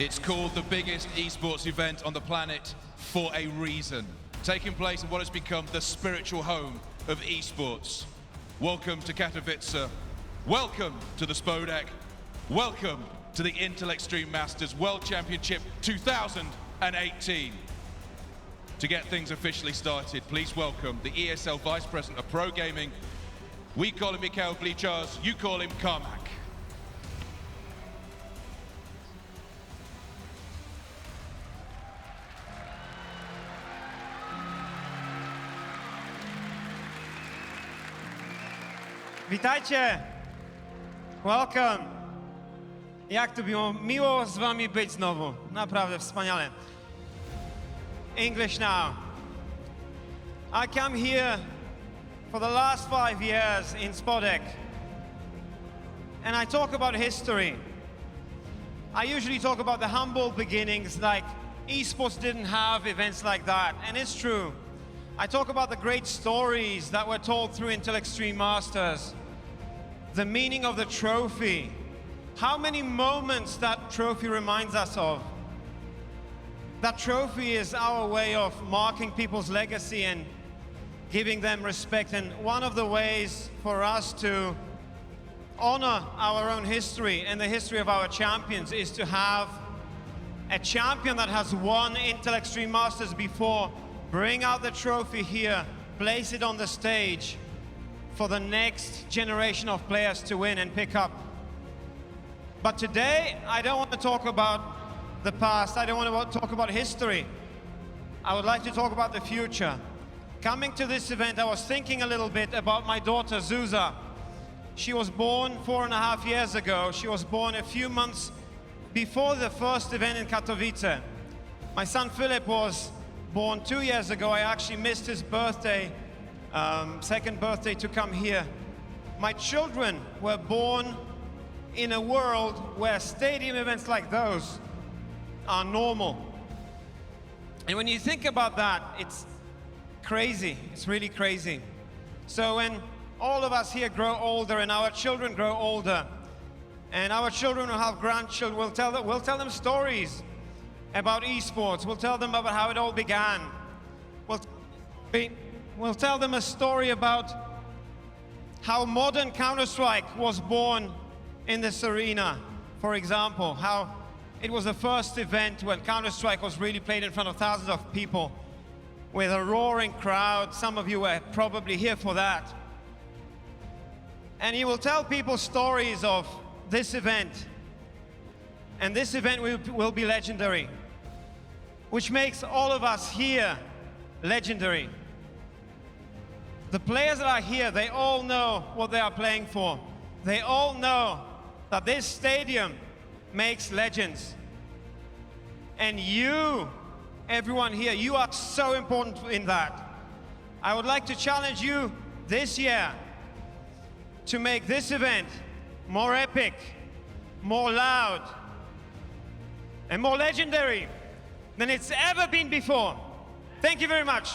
It's called the biggest esports event on the planet for a reason, taking place in what has become the spiritual home of esports. Welcome to Katowice. Welcome to the Spodek. Welcome to the Intel Extreme Masters World Championship 2018. To get things officially started, please welcome the ESL Vice President of Pro Gaming. We call him Mikhail Glichars, you call him Carmack. Witajcie! Welcome! Jak to było miło z wami być znowu. Naprawdę wspaniale. English now. I come here for the last 5 years in Spodek. And I talk about history. I usually talk about the humble beginnings, like esports didn't have events like that, and it's true. I talk about the great stories that were told through Intel Extreme Masters. The meaning of the trophy. How many moments that trophy reminds us of. That trophy is our way of marking people's legacy and giving them respect. And one of the ways for us to honor our own history and the history of our champions is to have a champion that has won Intel Extreme Masters before, bring out the trophy here, place it on the stage for the next generation of players to win and pick up. But today, I don't want to talk about the past. I don't want to talk about history. I would like to talk about the future. Coming to this event, I was thinking a little bit about my daughter, Zuza. She was born 4.5 years ago. She was born a few months before the first event in Katowice. My son, Philip, was born 2 years ago. I actually missed his birthday, second birthday, to come here. My children were born in a world where stadium events like those are normal. And when you think about that, it's crazy. It's really crazy. So when all of us here grow older and our children grow older, and our children will have grandchildren, we'll tell them stories about esports. We'll tell them about how it all began. We'll tell them a story about how modern Counter-Strike was born in this arena, for example, how it was the first event when Counter-Strike was really played in front of thousands of people with a roaring crowd. Some of you were probably here for that. And he will tell people stories of this event. And this event will be legendary, which makes all of us here legendary. The players that are here, they all know what they are playing for. They all know that this stadium makes legends. And you, everyone here, you are so important in that. I would like to challenge you this year to make this event more epic, more loud, and more legendary than it's ever been before. Thank you very much.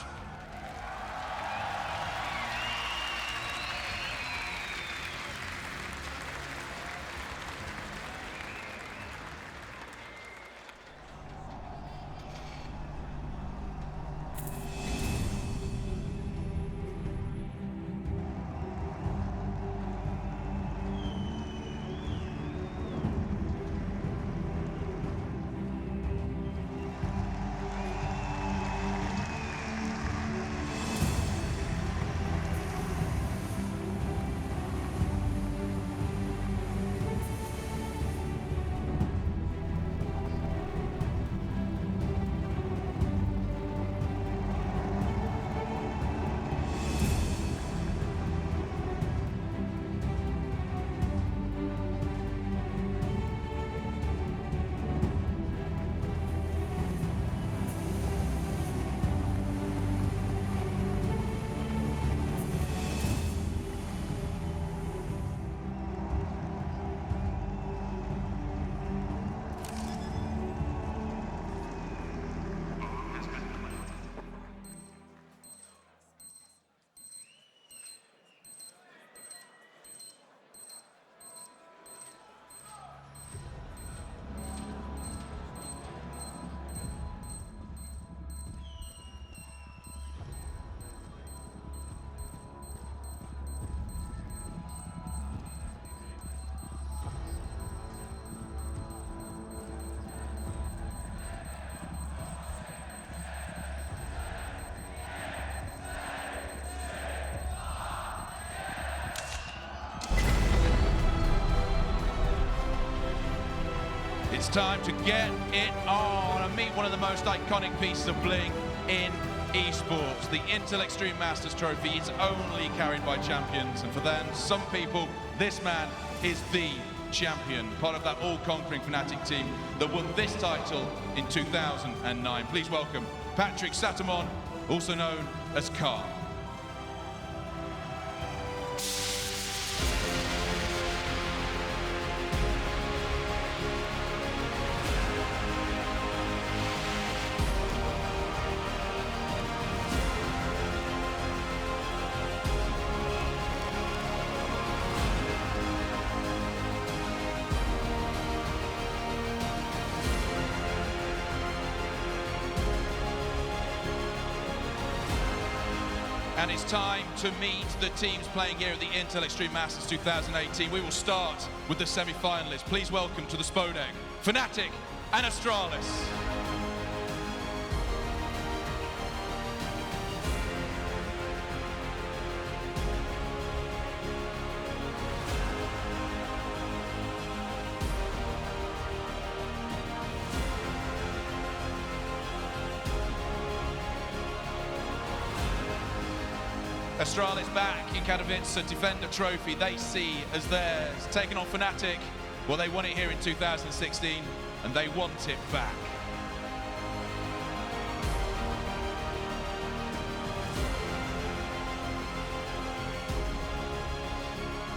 It's time to get it on and meet one of the most iconic pieces of bling in esports. The Intel Extreme Masters Trophy is only carried by champions, and for them, some people, this man is the champion, part of that all-conquering Fnatic team that won this title in 2009. Please welcome Patrick Satamon, also known as Carl. And it's time to meet the teams playing here at the Intel Extreme Masters 2018. We will start with the semi-finalists. Please welcome to the Spodek, Fnatic and Astralis. Astralis back in Katowice to defend a trophy they see as theirs. Taking on Fnatic, well, they won it here in 2016, and they want it back.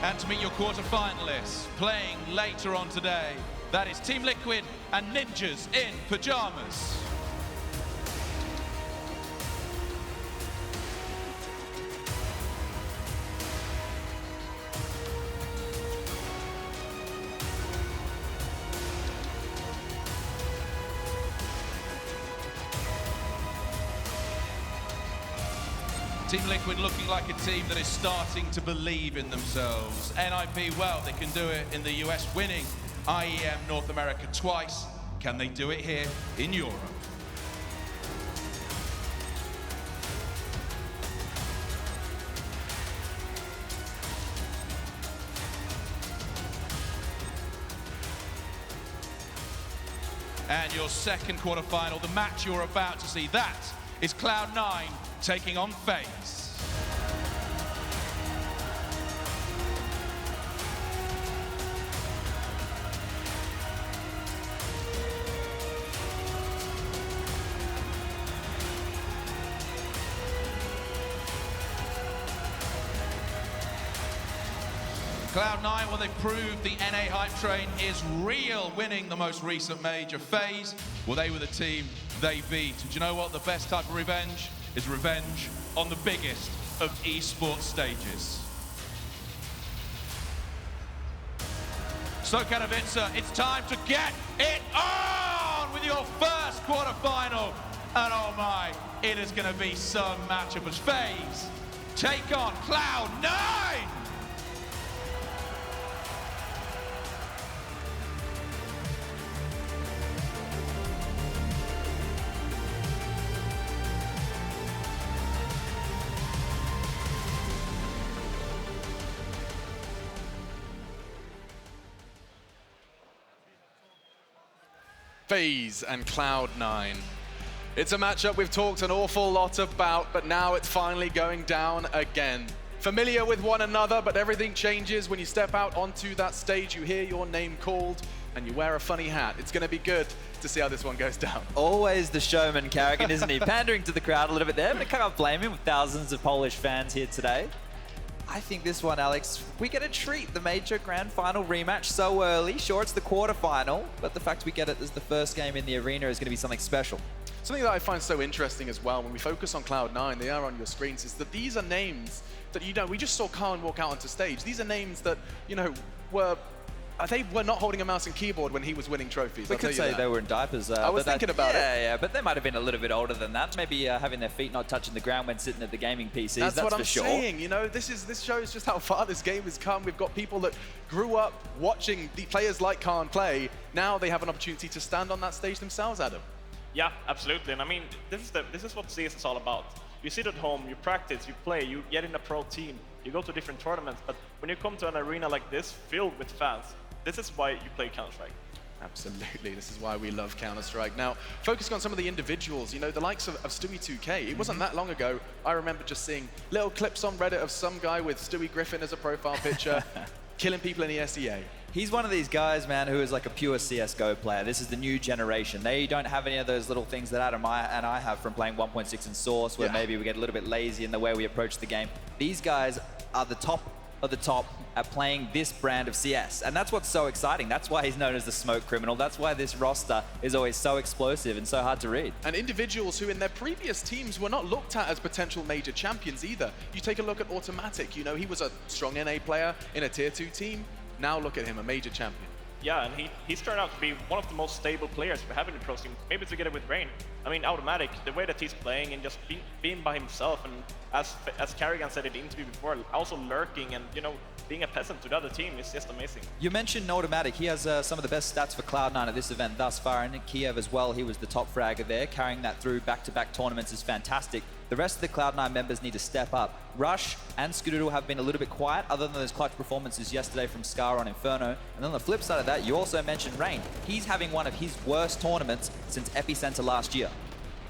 And to meet your quarter-finalists, playing later on today, that is Team Liquid and Ninjas in Pajamas. Team Liquid looking like a team that is starting to believe in themselves. NIP, well, they can do it in the US, winning IEM North America twice. Can they do it here in Europe? And your second quarterfinal, the match you're about to see, that is Cloud9 taking on FaZe. Cloud9, well, they've proved the NA hype train is real, winning the most recent major. FaZe, well, they were the team they beat. Do you know what? The best type of revenge is revenge on the biggest of esports stages. So Katowice, it's time to get it on with your first quarterfinal. And oh my, it is going to be some matchup as FaZe take on Cloud9. FaZe and Cloud9. It's a matchup we've talked an awful lot about, but now it's finally going down again. Familiar with one another, but everything changes when you step out onto that stage, you hear your name called, and you wear a funny hat. It's going to be good to see how this one goes down. Always the showman, Carrigan, isn't he? Pandering to the crowd a little bit there, but I can't blame him with thousands of Polish fans here today. I think this one, Alex, we get a treat. The major grand final rematch so early. Sure, it's the quarterfinal, but the fact we get it as the first game in the arena is going to be something special. Something that I find so interesting as well, when we focus on Cloud9, they are on your screens, is that these are names that, you know, we just saw Khan walk out onto stage. These are names that, you know, they were not holding a mouse and keyboard when he was winning trophies. We could say they were in diapers. I was thinking about it. Yeah, but they might have been a little bit older than that. Maybe having their feet not touching the ground when sitting at the gaming PCs, that's what for I'm sure. saying, you know, this shows just how far this game has come. We've got people that grew up watching the players like Khan play. Now they have an opportunity to stand on that stage themselves, Adam. Yeah, absolutely. And I mean, this is what CS is all about. You sit at home, you practice, you play, you get in a pro team, you go to different tournaments. But when you come to an arena like this, filled with fans, this is why you play Counter-Strike. Absolutely, this is why we love Counter-Strike. Now, focusing on some of the individuals, you know, the likes of Stewie2K, it wasn't that long ago, I remember just seeing little clips on Reddit of some guy with Stewie Griffin as a profile picture, killing people in the SEA. He's one of these guys, man, who is like a pure CSGO player. This is the new generation. They don't have any of those little things that Adam and I have from playing 1.6 in Source, where maybe we get a little bit lazy in the way we approach the game. These guys are the top of the top at playing this brand of CS. And that's what's so exciting. That's why he's known as the smoke criminal. That's why this roster is always so explosive and so hard to read. And individuals who in their previous teams were not looked at as potential major champions either. You take a look at Automatic, you know, he was a strong NA player in a tier 2 team. Now look at him, a major champion. Yeah, and he's turned out to be one of the most stable players we have in the pro scene, maybe together with Rain. I mean, Automatic, the way that he's playing and just being by himself, and as Carrigan said in the interview before, also lurking and, you know, being a peasant to the other team is just amazing. You mentioned Automatic. He has some of the best stats for Cloud9 at this event thus far, and in Kiev as well, he was the top fragger there. Carrying that through back-to-back tournaments is fantastic. The rest of the Cloud9 members need to step up. Rush and Scoodoodle have been a little bit quiet, other than those clutch performances yesterday from Scar on Inferno. And on the flip side of that, you also mentioned Rain. He's having one of his worst tournaments since Epicenter last year.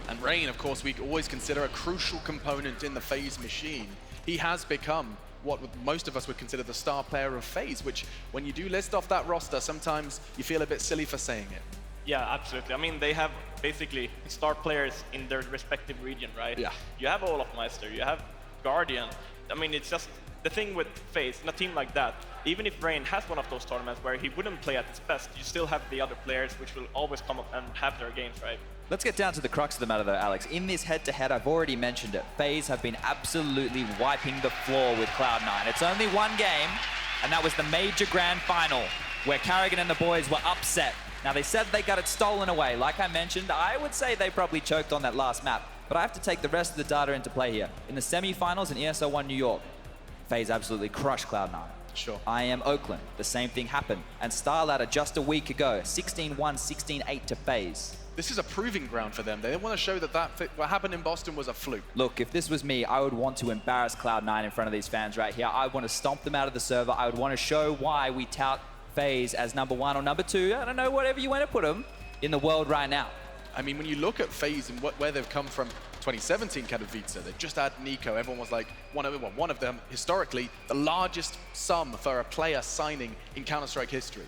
And Rain, of course, we always consider a crucial component in the FaZe machine. He has become what most of us would consider the star player of FaZe, which when you do list off that roster, sometimes you feel a bit silly for saying it. Yeah, absolutely. I mean, they have basically star players in their respective region, right? Yeah. You have Olofmeister, you have Guardian. I mean, it's just the thing with FaZe, in a team like that, even if Rain has one of those tournaments where he wouldn't play at his best, you still have the other players which will always come up and have their games, right? Let's get down to the crux of the matter though, Alex. In this head-to-head, I've already mentioned it, FaZe have been absolutely wiping the floor with Cloud9. It's only one game, and that was the major grand final, where Carrigan and the boys were upset. Now, they said they got it stolen away. Like I mentioned, I would say they probably choked on that last map. But I have to take the rest of the data into play here. In the semi-finals in ESL1 New York, FaZe absolutely crushed Cloud9. Sure. IEM Oakland, the same thing happened. And StarLadder just a week ago, 16-1, 16-8 to FaZe. This is a proving ground for them. They want to show that what happened in Boston was a fluke. Look, if this was me, I would want to embarrass Cloud9 in front of these fans right here. I would want to stomp them out of the server. I would want to show why we tout FaZe as #1 or #2, I don't know, whatever you want to put them, in the world right now. I mean, when you look at FaZe and where they've come from, 2017 Katowice, they just had Nico. Everyone was like, one of them, historically, the largest sum for a player signing in Counter-Strike history.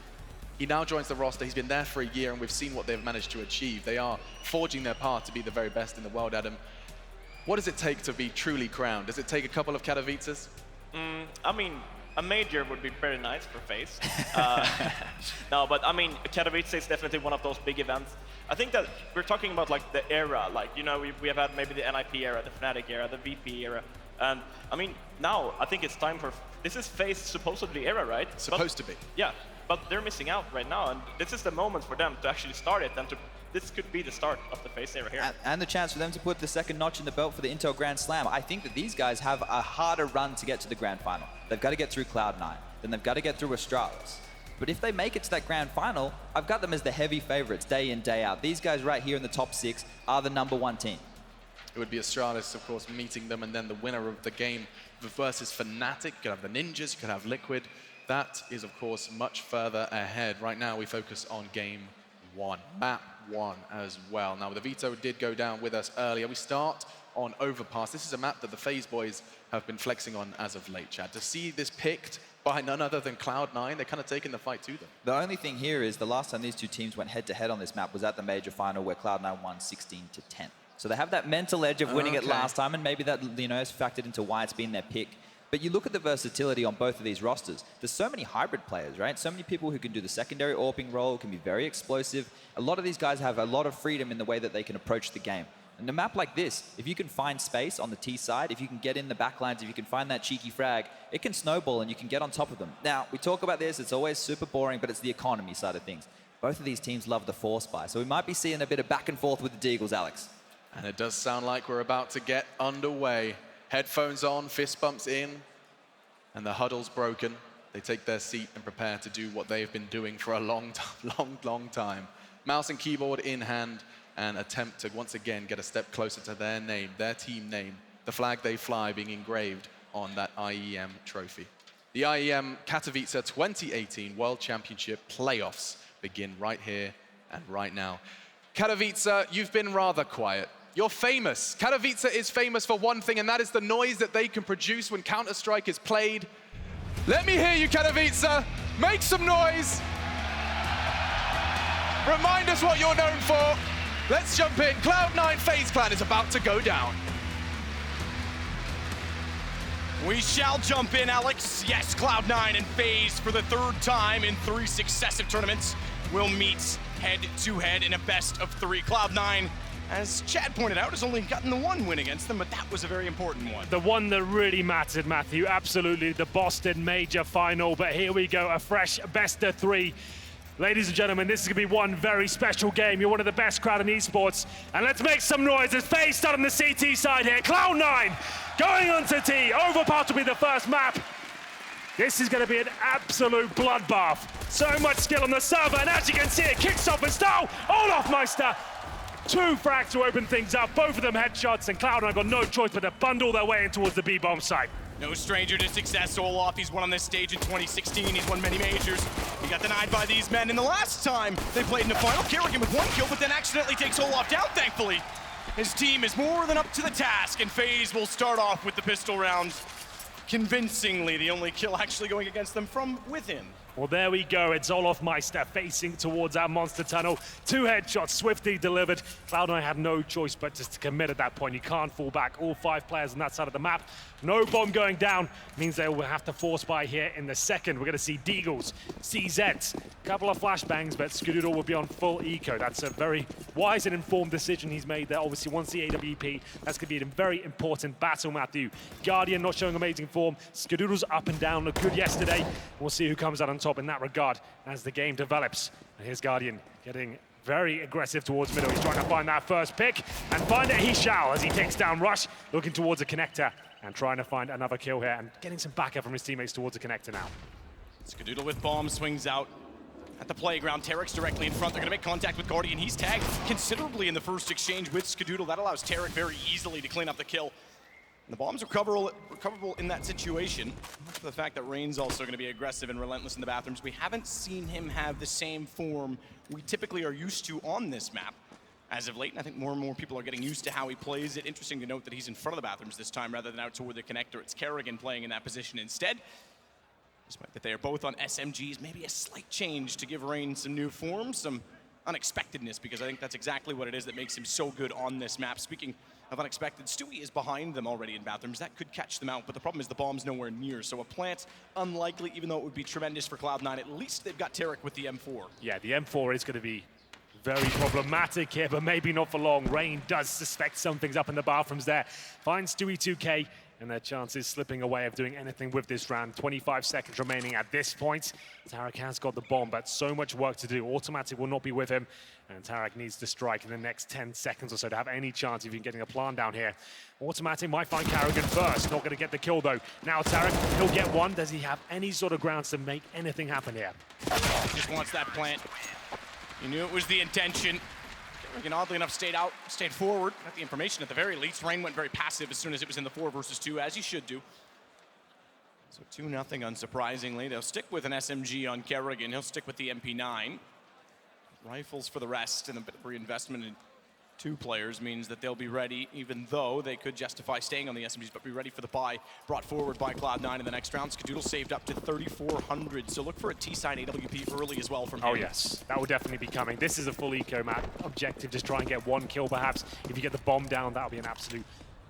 He now joins the roster. He's been there for a year, and we've seen what they've managed to achieve. They are forging their path to be the very best in the world, Adam. What does it take to be truly crowned? Does it take a couple of Katowices? I mean, a major would be very nice for FaZe. No, but I mean, Katowice is definitely one of those big events. I think that we're talking about like the era, like, you know, we have had maybe the NIP era, the Fnatic era, the VP era. And I mean, now I think it's time for, this is FaZe supposedly era, right? Supposed to be. Yeah, but they're missing out right now. And this is the moment for them to actually start it, and this could be the start of the FaZe era here. And the chance for them to put the second notch in the belt for the Intel Grand Slam. I think that these guys have a harder run to get to the Grand Final. They've got to get through Cloud9, then they've got to get through Astralis. But if they make it to that Grand Final, I've got them as the heavy favorites day in, day out. These guys right here in the top 6 are the #1 team. It would be Astralis, of course, meeting them, and then the winner of the game versus Fnatic. You could have the Ninjas, you could have Liquid. That is, of course, much further ahead. Right now, we focus on game 1, map 1 as well. Now, the veto did go down with us earlier. We start on Overpass. This is a map that the FaZe boys have been flexing on as of late, Chad. To see this picked by none other than Cloud9, they're kind of taking the fight to them. The only thing here is the last time these two teams went head-to-head on this map was at the major final where Cloud9 won 16-10. So they have that mental edge of winning it last time, and maybe that, you know, is factored into why it's been their pick. But you look at the versatility on both of these rosters. There's so many hybrid players, right? So many people who can do the secondary AWPing role, can be very explosive. A lot of these guys have a lot of freedom in the way that they can approach the game. And a map like this, if you can find space on the T side, if you can get in the backlines, if you can find that cheeky frag, it can snowball and you can get on top of them. Now, we talk about this, it's always super boring, but it's the economy side of things. Both of these teams love the force buy, so we might be seeing a bit of back and forth with the Deagles, Alex. And it does sound like we're about to get underway. Headphones on, fist bumps in, and the huddle's broken. They take their seat and prepare to do what they've been doing for a long time. Mouse and keyboard in hand, and attempt to once again get a step closer to their name, their team name, the flag they fly being engraved on that IEM trophy. The IEM Katowice 2018 World Championship Playoffs begin right here and right now. Katowice, you've been rather quiet. You're famous. Katowice is famous for one thing, and that is the noise that they can produce when Counter-Strike is played. Let me hear you, Katowice. Make some noise. Remind us what you're known for. Let's jump in. Cloud9 FaZe Clan is about to go down. We shall jump in, Alex. Yes, Cloud9 and FaZe for the third time in 3 successive tournaments will meet head-to-head in a best-of-3. Cloud9, as Chad pointed out, has only gotten the 1 win against them, but that was a very important one. The one that really mattered, Matthew, absolutely, the Boston Major Final. But here we go, a fresh best-of-3. Ladies and gentlemen, this is going to be one very special game. You're one of the best crowd in esports. And let's make some noise as FaZe start on the CT side here. Cloud9 going on to T. Overpass will be the first map. This is going to be an absolute bloodbath. So much skill on the server, and as you can see, it kicks off with style. Olofmeister, 2 frags to open things up, both of them headshots, and Cloud9 got no choice but to bundle their way in towards the B-bomb site. No stranger to success, Olof. He's won on this stage in 2016. He's won many majors. He got denied by these men, and the last time they played in the final, Kerrigan with 1 kill, but then accidentally takes Olof down, thankfully. His team is more than up to the task, and FaZe will start off with the pistol round convincingly, the only kill actually going against them from within. Well, there we go. It's Olofmeister facing towards our monster tunnel. 2 headshots swiftly delivered. Cloud9 had no choice but just to commit at that point. You can't fall back. All 5 players on that side of the map. No bomb going down means they will have to force by here in the second. We're going to see Deagles, CZs, a couple of flashbangs, but Skadoodle will be on full eco. That's a very wise and informed decision he's made there. Obviously, once the AWP, that's going to be a very important battle, Matthew. Guardian not showing amazing form. Skadoodle's up and down, looked good yesterday. We'll see who comes out on top in that regard as the game develops. And here's Guardian getting very aggressive towards middle. He's trying to find that first pick, and find it he shall as he takes down Rush, looking towards a connector and trying to find another kill here and getting some backup from his teammates towards a connector now. Skadoodle with bomb swings out at the playground. Tarek's directly in front. They're going to make contact with Guardian. He's tagged considerably in the first exchange with Skadoodle. That allows Tarek very easily to clean up the kill. And the bomb's recoverable in that situation. Much for the fact that Rain's also going to be aggressive and relentless in the bathrooms. We haven't seen him have the same form we typically are used to on this map as of late, and I think more and more people are getting used to how he plays it. Interesting to note that he's in front of the bathrooms this time rather than out toward the connector. It's Kerrigan playing in that position instead. Despite that they are both on SMGs, maybe a slight change to give Rain some new form, some unexpectedness, because I think that's exactly what it is that makes him so good on this map. Speaking of unexpected, Stewie is behind them already in bathrooms. That could catch them out, but the problem is the bomb's nowhere near. So a plant, unlikely, even though it would be tremendous for Cloud9. At least they've got Tarek with the M4. Yeah, the M4 is going to be very problematic here, but maybe not for long. Rain does suspect something's up in the bathrooms there. Finds Stewie 2K, and their chances slipping away of doing anything with this round. 25 seconds remaining at this point. Tarek has got the bomb, but so much work to do. Automatic will not be with him, and Tarek needs to strike in the next 10 seconds or so to have any chance of even getting a plant down here. Automatic might find Kerrigan first, not going to get the kill though. Now Tarek, he'll get one. Does he have any sort of grounds to make anything happen here? Just wants that plant. He knew it was the intention. Kerrigan, oddly enough, stayed forward. Got the information at the very least. Rain went very passive as soon as it was in the 4 versus 2, as he should do. So 2-0, unsurprisingly. They'll stick with an SMG on Kerrigan. He'll stick with the MP9. Rifles for the rest, and a bit of reinvestment in 2 players means that they'll be ready, even though they could justify staying on the SMGs, but be ready for the buy brought forward by Cloud9 in the next round. Skadoodle saved up to 3,400, so look for a T-side AWP early as well from him. Oh yes, that will definitely be coming. This is a full eco map. Objective, just try and get 1 kill perhaps. If you get the bomb down, that'll be an absolute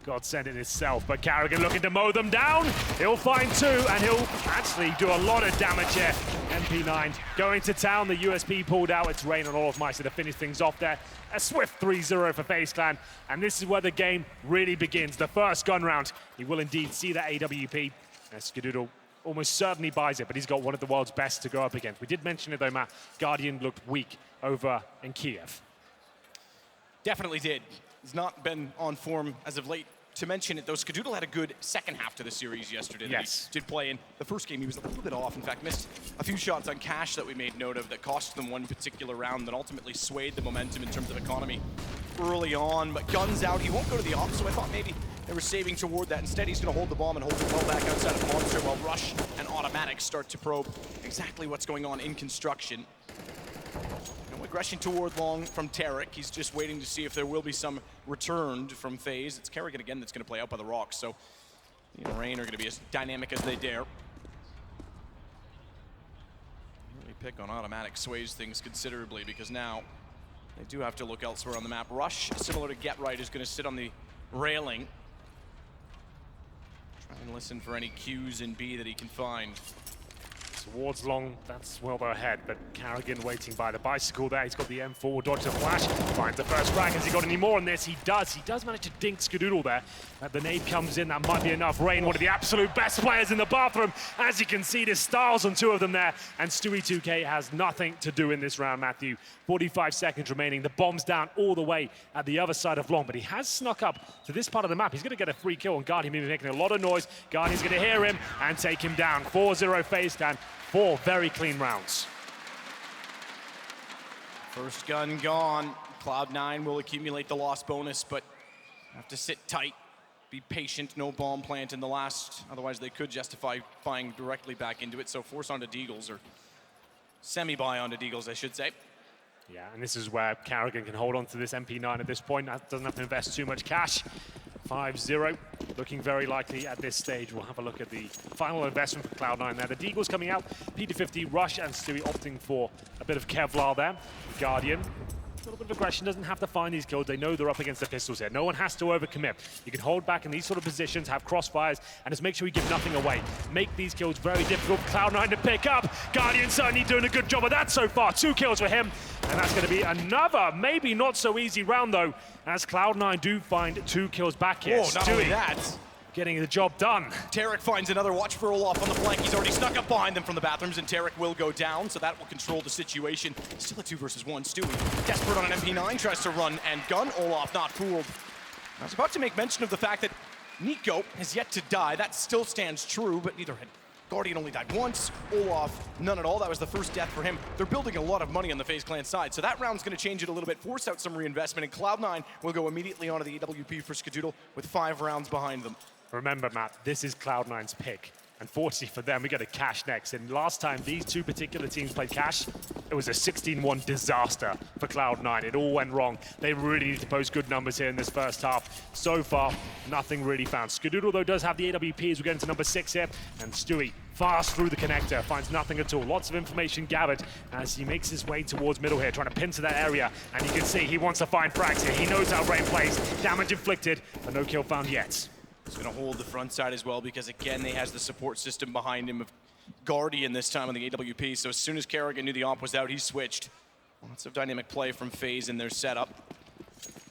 godsend in itself. But Kerrigan looking to mow them down. He'll find 2, and he'll actually do a lot of damage here. MP9 going to town. The USP pulled out. It's Rain and Olofmeister to finish things off there. A swift 3-0 for FaZe Clan. And this is where the game really begins. The first gun round. He will indeed see that AWP. Skadoodle almost certainly buys it, but he's got one of the world's best to go up against. We did mention it though, Matt. Guardian looked weak over in Kiev. Definitely did. He's not been on form as of late. To mention it, though, Skadoodle had a good second half to the series yesterday. Yes. That he did play in. The first game, he was a little bit off. In fact, missed a few shots on cash that we made note of that cost them one particular round that ultimately swayed the momentum in terms of economy early on. But guns out, he won't go to the op, so I thought maybe they were saving toward that. Instead, he's going to hold the bomb and hold it well back outside of Monster while Rush and Automatic start to probe exactly what's going on in construction. aggression toward long from Tarek. He's just waiting to see if there will be some returned from FaZe. It's Kerrigan again that's going to play out by the rocks, so Rain are going to be as dynamic as they dare. Really pick on automatic sways things considerably because now they do have to look elsewhere on the map. Rush, similar to Get Right, is going to sit on the railing. Try and listen for any cues in B that he can find. Towards long, that's well ahead, but Kerrigan waiting by the bicycle there. He's got the M4, dodge the flash, finds the first frag. Has he got any more on this? He does. He does manage to dink Skadoodle there. The nade comes in, that might be enough. Rain, one of the absolute best players in the bathroom. As you can see, there's styles on two of them there, and Stewie2K has nothing to do in this round, Matthew. 45 seconds remaining. The bomb's down all the way at the other side of long, but he has snuck up to this part of the map. He's going to get a free kill on Guardian, making a lot of noise. Guardian's going to hear him and take him down. 4-0 FaZe stand. 4 very clean rounds. First gun gone. Cloud9 will accumulate the loss bonus, but have to sit tight, be patient, no bomb plant in the last. Otherwise, they could justify buying directly back into it. So force onto Deagles, or semi-buy onto Deagles, I should say. Yeah, and this is where Kerrigan can hold on to this MP9 at this point. Doesn't have to invest too much cash. 5-0, looking very likely at this stage. We'll have a look at the final investment for Cloud9 there. The Deagles coming out, P250, Rush and Stewie opting for a bit of Kevlar there. Guardian, a little bit of aggression, doesn't have to find these kills. They know they're up against the pistols here. No one has to overcommit. You can hold back in these sort of positions, have crossfires, and just make sure you give nothing away. Make these kills very difficult for Cloud9 to pick up. Guardian certainly doing a good job of that so far. 2 kills for him, and that's going to be another, maybe not so easy round though, as Cloud9 do find 2 kills back here. Oh, not only that, getting the job done. Tarek finds another. Watch for Olaf on the flank. He's already snuck up behind them from the bathrooms, and Tarek will go down, so that will control the situation. Still a 2 versus 1. Stewie, desperate on an MP9, tries to run and gun. Olaf not fooled. I was about to make mention of the fact that Nico has yet to die. That still stands true, but neither had Guardian only died once. Olaf, none at all. That was the first death for him. They're building a lot of money on the FaZe Clan side, so that round's going to change it a little bit, force out some reinvestment, and Cloud9 will go immediately onto the AWP for Skadoodle with 5 rounds behind them. Remember, Matt, this is Cloud9's pick. Unfortunately for them, we get a Cash next. And last time these 2 particular teams played Cash, it was a 16-1 disaster for Cloud9. It all went wrong. They really need to post good numbers here in this first half. So far, nothing really found. Skadoodle, though, does have the AWP as we get into number 6 here. And Stewie, fast through the connector, finds nothing at all. Lots of information gathered as he makes his way towards middle here, trying to pin to that area. And you can see he wants to find frags here. He knows how Rain plays. Damage inflicted, but no kill found yet. He's going to hold the front side as well because, again, he has the support system behind him of Guardian this time on the AWP. So as soon as Kerrigan knew the op was out, he switched. Lots of dynamic play from FaZe in their setup.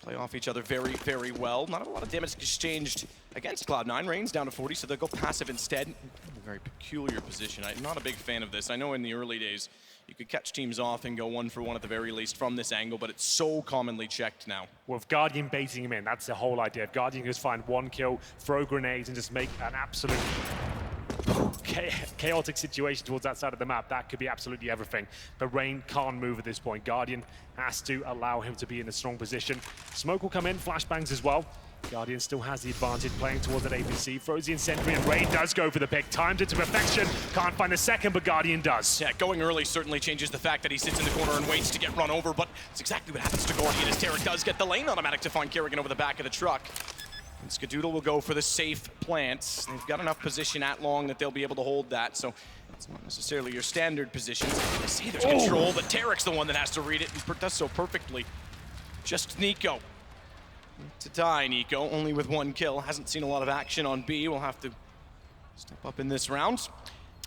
Play off each other very, very well. Not a lot of damage exchanged against Cloud9. Rain's down to 40, so they'll go passive instead. A very peculiar position. I'm not a big fan of this. I know in the early days, you could catch teams off and go 1 for 1 at the very least from this angle, but it's so commonly checked now. With Guardian baiting him in, that's the whole idea. If Guardian can just find 1 kill, throw grenades, and just make an absolute chaotic situation towards that side of the map, that could be absolutely everything. But Rain can't move at this point. Guardian has to allow him to be in a strong position. Smoke will come in, flashbangs as well. Guardian still has the advantage playing towards that APC. Throws the Incendiary, and Rain does go for the pick. Timed it to perfection. Can't find the second, but Guardian does. Yeah, going early certainly changes the fact that he sits in the corner and waits to get run over, but it's exactly what happens to Guardian as Tarek does get the lane automatic to find Kerrigan over the back of the truck. And Skadoodle will go for the safe plants. They've got enough position at long that they'll be able to hold that, so it's not necessarily your standard positions. I see there's control, but Tarek's the one that has to read it and does so perfectly. Just Nico. To die, Nico, only with 1 kill. Hasn't seen a lot of action on B. We'll have to step up in this round.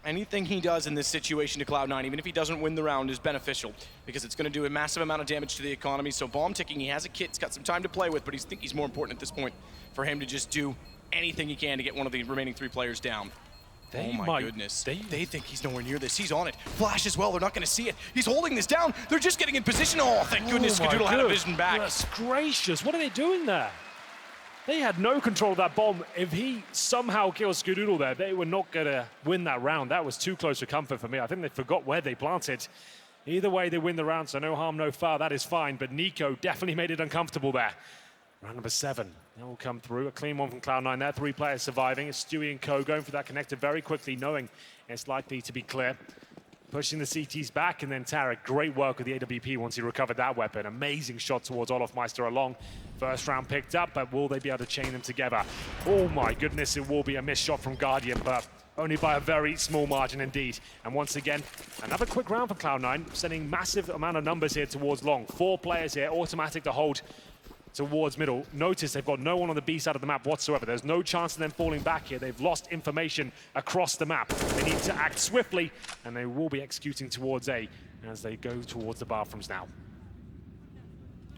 Anything he does in this situation to Cloud9, even if he doesn't win the round, is beneficial because it's going to do a massive amount of damage to the economy. So bomb ticking, he has a kit, he's got some time to play with, but I think he's more important at this point for him to just do anything he can to get one of the remaining 3 players down. Oh my goodness. They think he's nowhere near this. He's on it. Flash as well. They're not going to see it. He's holding this down. They're just getting in position. Oh, thank goodness Skadoodle had a vision back. That's gracious. What are they doing there? They had no control of that bomb. If he somehow kills Skadoodle there, they were not going to win that round. That was too close for comfort for me. I think they forgot where they planted. Either way, they win the round, so no harm, no foul. That is fine, but Nico definitely made it uncomfortable there. Round number 7. That will come through. A clean one from Cloud9 there. 3 players surviving. It's Stewie and Co going for that connector very quickly, knowing it's likely to be clear. pushing the CTs back, and then Tarek, great work with the AWP once he recovered that weapon. Amazing shot towards Olofmeister along. First round picked up, but will they be able to chain them together? Oh my goodness, it will be a missed shot from Guardian, but only by a very small margin indeed. And once again, another quick round for Cloud9, sending massive amount of numbers here towards long. 4 players here, automatic to hold towards middle. Notice they've got no one on the B side of the map whatsoever. There's no chance of them falling back here. They've lost information across the map. They need to act swiftly, and they will be executing towards A as they go towards the bathrooms now.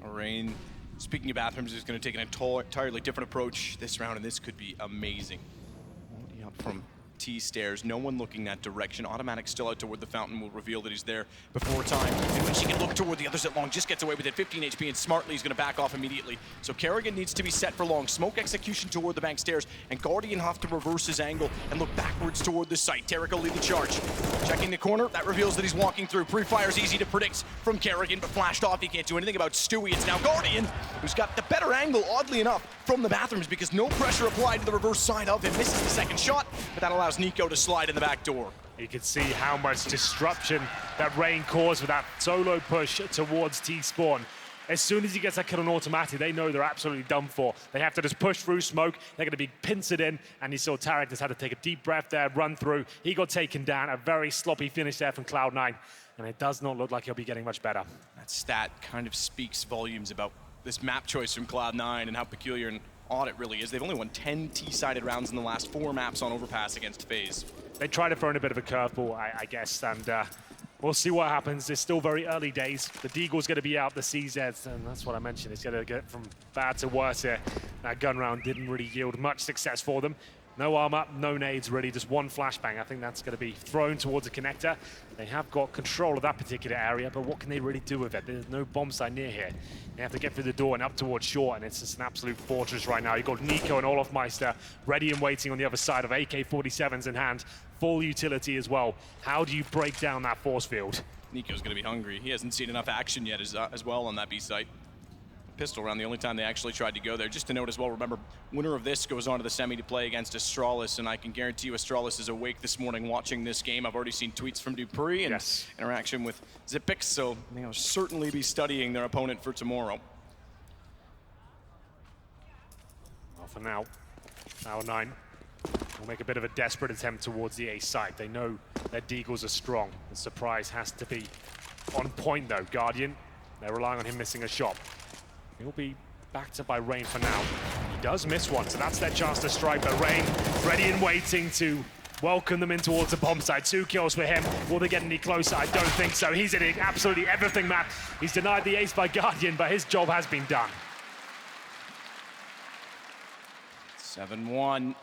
Rain, speaking of bathrooms, is going to take an entirely different approach this round, and this could be amazing. Up from T stairs, no one looking that direction. Automatic still out toward the fountain will reveal that he's there before time. And when she can look toward the others at long, just gets away with it. 15 HP, and smartly he's going to back off immediately. So Kerrigan needs to be set for long. Smoke execution toward the bank stairs, and Guardian have to reverse his angle and look backwards toward the site. Tarek will lead the charge. Checking the corner, that reveals that he's walking through. Pre-fire's easy to predict from Kerrigan, but flashed off. He can't do anything about Stewie. It's now Guardian, who's got the better angle, oddly enough, from the bathrooms, because no pressure applied to the reverse side of him. Misses the second shot, but that allows Nico to slide in the back door. You can see how much disruption that Rain caused with that solo push towards T-spawn. As soon as he gets that kill on automatic, they know they're absolutely done for. They have to just push through smoke. They're going to be pincered in, and you saw Tarek just had to take a deep breath there, run through. He got taken down. A very sloppy finish there from Cloud9, and it does not look like he'll be getting much better. That stat kind of speaks volumes about this map choice from Cloud9 and how peculiar and odd it really is. They've only won 10 T-sided rounds in the last 4 maps on Overpass against FaZe. They tried to throw in a bit of a curveball, I guess, and we'll see what happens. It's still very early days. The Deagle's going to be out, the CZs, and that's what I mentioned. It's going to get from bad to worse here. That gun round didn't really yield much success for them. No armor, no nades, really, just one flashbang. I think that's going to be thrown towards a connector. They have got control of that particular area, but what can they really do with it? There's no bomb site near here. They have to get through the door and up towards short, and it's just an absolute fortress right now. You've got Nico and Olofmeister ready and waiting on the other side of AK-47s in hand. Full utility as well. How do you break down that force field? Nico's going to be hungry. He hasn't seen enough action yet as well on that B site. Pistol round, the only time they actually tried to go there. Just to note as well, remember, winner of this goes on to the semi to play against Astralis, and I can guarantee you Astralis is awake this morning watching this game. I've already seen tweets from Dupree and interaction with Zipix, so they'll certainly be studying their opponent for tomorrow. Well, for now, Cloud9 will make a bit of a desperate attempt towards the A site. They know their Deagles are strong. The surprise has to be on point though. Guardian, they're relying on him missing a shot. He'll be backed up by Rain for now. He does miss one, so that's their chance to strike, but Rain ready and waiting to welcome them in towards the bomb site. 2 kills for him. Will they get any closer? I don't think so. He's in absolutely everything, Matt. He's denied the ace by Guardian, but his job has been done. 7-1.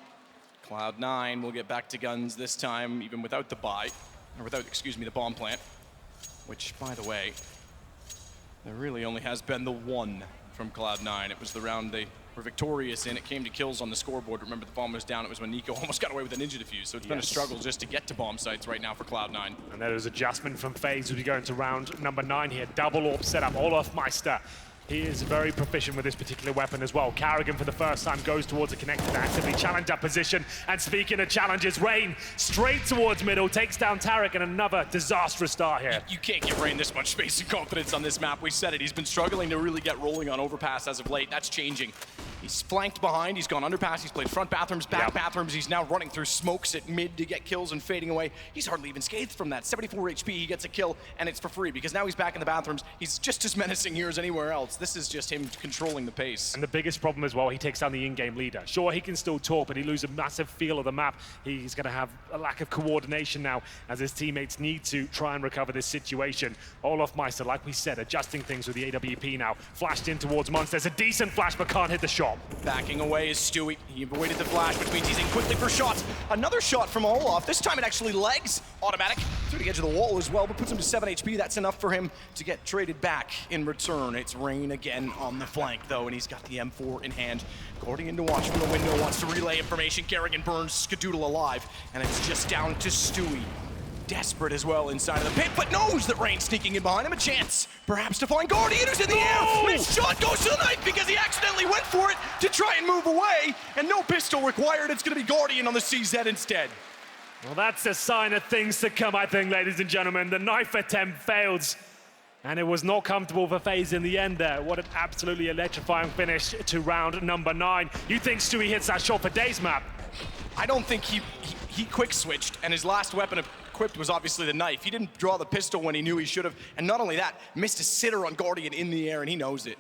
Cloud9 will get back to guns this time, even without the buy, or without, excuse me, the bomb plant, which, by the way, there really only has been the one from Cloud9. It was the round they were victorious in. It came to kills on the scoreboard. Remember, the bomb was down. It was when Nico almost got away with a ninja defuse. So it's been a struggle just to get to bomb sites right now for Cloud9. And there is adjustment from FaZe as we go into round number 9 here. Double AWP setup. Olofmeister. He is very proficient with this particular weapon as well. Kerrigan, for the first time, goes towards a connector to actively challenge that position. And speaking of challenges, Rain straight towards middle, takes down Tarek, and another disastrous start here. You can't give Rain this much space and confidence on this map. We said it. He's been struggling to really get rolling on Overpass as of late. That's changing. He's flanked behind. He's gone underpass. He's played front bathrooms, back bathrooms. He's now running through smokes at mid to get kills and fading away. He's hardly even scathed from that. 74 HP, he gets a kill, and it's for free because now he's back in the bathrooms. He's just as menacing here as anywhere else. This is just him controlling the pace. And the biggest problem as well, he takes down the in-game leader. Sure, he can still talk, but he loses a massive feel of the map. He's going to have a lack of coordination now as his teammates need to try and recover this situation. Olofmeister, like we said, adjusting things with the AWP now. Flashed in towards Monsters. A decent flash, but can't hit the shot. Backing away is Stewie. He avoided the flash, which means he's in quickly for shots. Another shot from Olof. This time it actually legs. Automatic through the edge of the wall as well, but puts him to 7 HP. That's enough for him to get traded back in return. It's Rain again on the flank, though, and he's got the M4 in hand. Guardian to watch from the window, wants to relay information. Kerrigan burns Skadoodle alive, and it's just down to Stewie. Desperate as well inside of the pit, but knows that Rain's sneaking in behind him. A chance, perhaps, to find Guardian, who's in the air. Missed shot goes to the knife because he accidentally went for it to try and move away, and no pistol required. It's going to be Guardian on the CZ instead. Well, that's a sign of things to come, I think, ladies and gentlemen. The knife attempt failed, and it was not comfortable for FaZe in the end there. What an absolutely electrifying finish to round number 9. You think Stewie hits that shot for days, Matt? I don't think he quick switched, and his last weapon equipped was obviously the knife. He didn't draw the pistol when he knew he should have, and not only that, missed a sitter on Guardian in the air, and he knows it.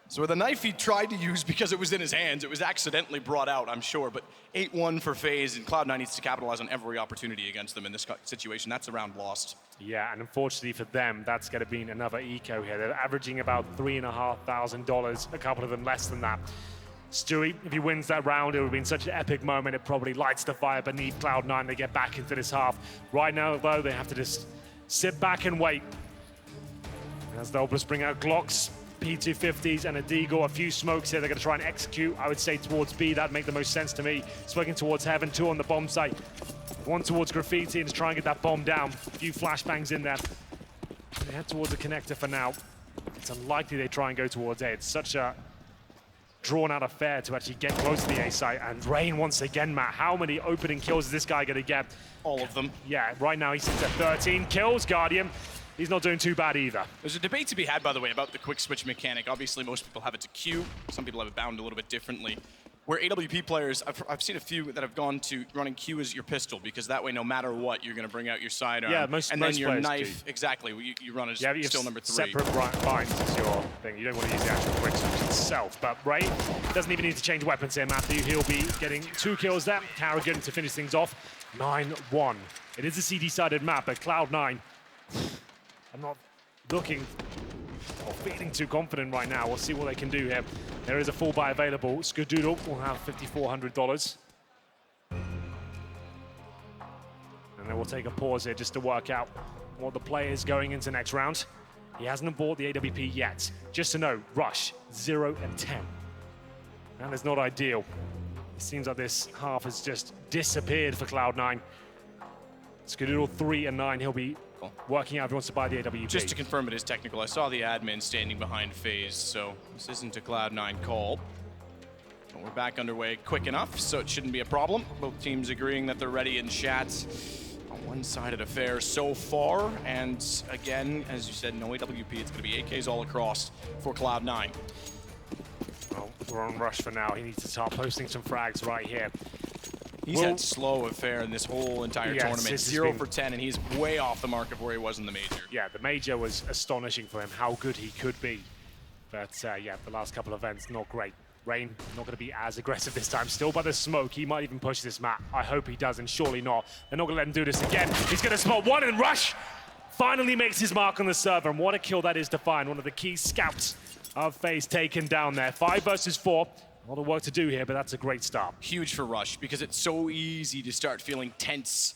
So with the knife he tried to use because it was in his hands, it was accidentally brought out, I'm sure, but 8-1 for FaZe, and Cloud9 needs to capitalize on every opportunity against them in this situation. That's a round lost. Yeah, and unfortunately for them, that's going to be another eco here. They're averaging about $3,500, a couple of them less than that. Stewie, if he wins that round, it would have been such an epic moment. It probably lights the fire beneath Cloud9. They get back into this half. Right now, though, they have to just sit back and wait. As they'll just bring out Glocks, P250s, and a Deagle. A few smokes here they're going to try and execute. I would say towards B, that'd make the most sense to me. Smoking towards Heaven, 2 on the bomb site. 1 towards Graffiti and just try and get that bomb down. A few flashbangs in there. They head towards the connector for now. It's unlikely they try and go towards A. It's such a drawn-out affair to actually get close to the A site. And Rain once again, Matt. How many opening kills is this guy going to get? All of them. Yeah, right now he sits at 13 kills. Guardian, he's not doing too bad either. There's a debate to be had, by the way, about the quick switch mechanic. Obviously, most people have it to Q. Some people have it bound a little bit differently. Where AWP players, I've seen a few that have gone to running Q as your pistol, because that way, no matter what, you're going to bring out your sidearm. Yeah, most and then your players knife, do. exactly, you run as Yeah, still number 3. Separate binds is your thing. You don't want to use the actual quick switch itself. But Ray doesn't even need to change weapons here, Matthew. He'll be getting 2 kills there. Carrigan to finish things off. 9-1. It is a CD-sided map, but Cloud9, I'm not looking or feeling too confident right now. We'll see what they can do here. There is a full buy available. Skadoodle will have $5,400. And then we'll take a pause here just to work out what the play is going into next round. He hasn't bought the AWP yet. Just to know, Rush, 0 and 10. That is not ideal. It seems like this half has just disappeared for Cloud9. Skadoodle 3 and 9. He'll be working out if he wants to buy the AWP. Just to confirm it is technical, I saw the admin standing behind FaZe, so this isn't a Cloud9 call. But we're back underway quick enough, so it shouldn't be a problem. Both teams agreeing that they're ready in chat. A one-sided affair so far, and again, as you said, no AWP. It's going to be AKs all across for Cloud9. Well, we're on Rush for now. He needs to start posting some frags right here. He's had slow affair in this whole entire tournament. 0 for 10, and he's way off the mark of where he was in the major. Yeah, the major was astonishing for him, how good he could be. But yeah, the last couple of events, not great. Rain, not going to be as aggressive this time. Still by the smoke, he might even push this map. I hope he does, and surely not. They're not going to let him do this again. He's going to spot 1, and Rush finally makes his mark on the server. And what a kill that is to find. One of the key scouts of FaZe taken down there. 5 versus 4. A lot of work to do here, but that's a great start. Huge for Rush, because it's so easy to start feeling tense.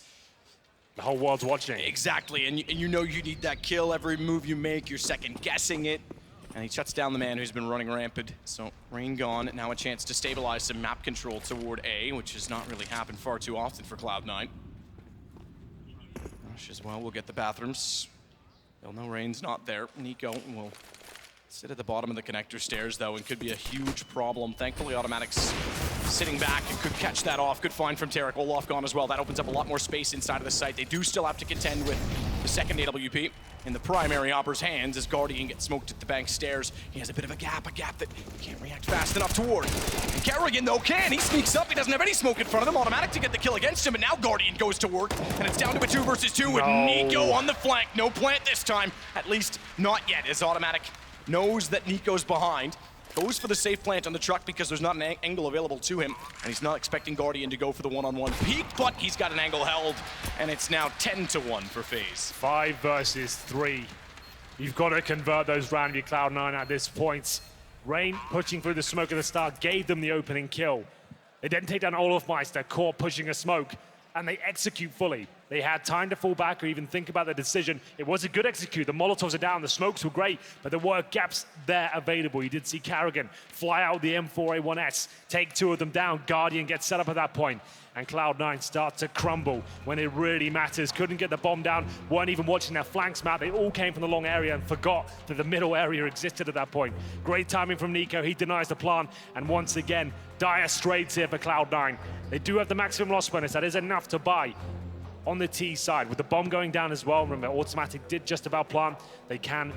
The whole world's watching. Exactly, and you know you need that kill. Every move you make, you're second-guessing it. And he shuts down the man who's been running rampant. So Rain gone, now a chance to stabilize some map control toward A, which has not really happened far too often for Cloud9. Rush as well will get the bathrooms. They'll know Rain's not there. Nico will sit at the bottom of the connector stairs, though, and could be a huge problem. Thankfully, Automatic's sitting back and could catch that off. Good find from Tarek. Olaf gone as well. That opens up a lot more space inside of the site. They do still have to contend with the second AWP in the primary Opper's hands as Guardian gets smoked at the bank stairs. He has a bit of a gap that he can't react fast enough toward. And Kerrigan, though, can. He sneaks up. He doesn't have any smoke in front of him. Automatic to get the kill against him, and now Guardian goes to work, and it's down to a 2 versus 2 with Nico on the flank. No plant this time. At least not yet, as Automatic knows that Nico's behind. Goes for the safe plant on the truck because there's not an angle available to him, and he's not expecting Guardian to go for the one-on-one peek, but he's got an angle held, and it's now 10-1 for FaZe. 5 versus 3. You've got to convert those round your Cloud9 at this point. Rain pushing through the smoke at the start gave them the opening kill. They didn't take down Olaf Meister, caught pushing a smoke, and they execute fully. They had time to fall back or even think about the decision. It was a good execute. The Molotovs are down, the smokes were great, but there were gaps there available. You did see Karrigan fly out the M4A1S, take 2 of them down. Guardian gets set up at that point, and Cloud9 start to crumble when it really matters. Couldn't get the bomb down, weren't even watching their flanks map. They all came from the long area and forgot that the middle area existed at that point. Great timing from Nico, he denies the plant, and once again, dire straits here for Cloud9. They do have the maximum loss bonus, that is enough to buy on the T side. With the bomb going down as well, remember, Automatic did just about plant. They can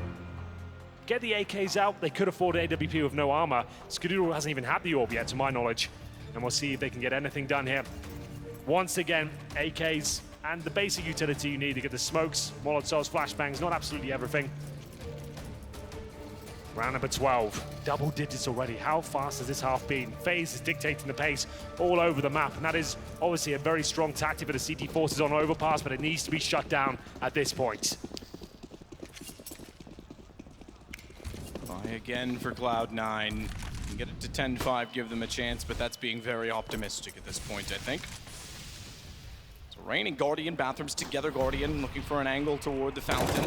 get the AKs out. They could afford AWP with no armor. Skadoodle hasn't even had the orb yet, to my knowledge. And we'll see if they can get anything done here. Once again, AKs and the basic utility you need to get the smokes, Molotovs, flashbangs, not absolutely everything. Round number 12, double digits already. How fast has this half been? FaZe is dictating the pace all over the map, and that is obviously a very strong tactic for the CT forces on Overpass, but it needs to be shut down at this point. Buy again for Cloud9. Get it to 10-5, give them a chance, but that's being very optimistic at this point, I think. So Rain and Guardian, bathrooms together. Guardian looking for an angle toward the fountain.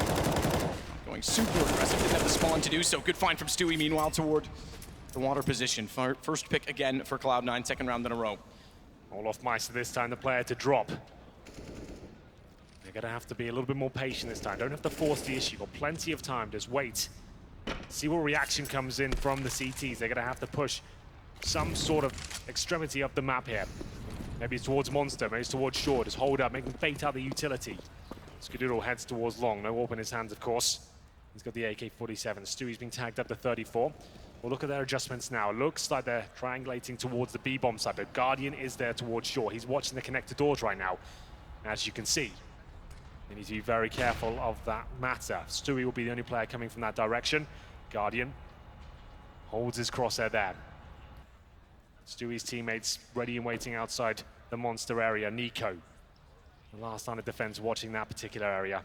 Going super aggressive, didn't have the spawn to do so. Good find from Stewie, meanwhile, toward the water position. First pick again for Cloud9, second round in a row. Olofmeister this time, the player to drop. They're gonna have to be a little bit more patient this time. Don't have to force the issue, got plenty of time, just wait. See what reaction comes in from the CTs. They're gonna have to push some sort of extremity up the map here. Maybe it's towards Monster, maybe it's towards Shore. Just hold up, make them bait out the utility. Skadoodle heads towards Long, no AWP in his hands, of course. He's got the AK-47. Stewie's being tagged up to 34. We'll look at their adjustments now. Looks like they're triangulating towards the B-bomb side, but Guardian is there towards Shore. He's watching the connector doors right now, as you can see. They need to be very careful of that matter. Stewie will be the only player coming from that direction. Guardian holds his crosshair there. Stewie's teammates ready and waiting outside the monster area. Nico, the last line of defense, watching that particular area.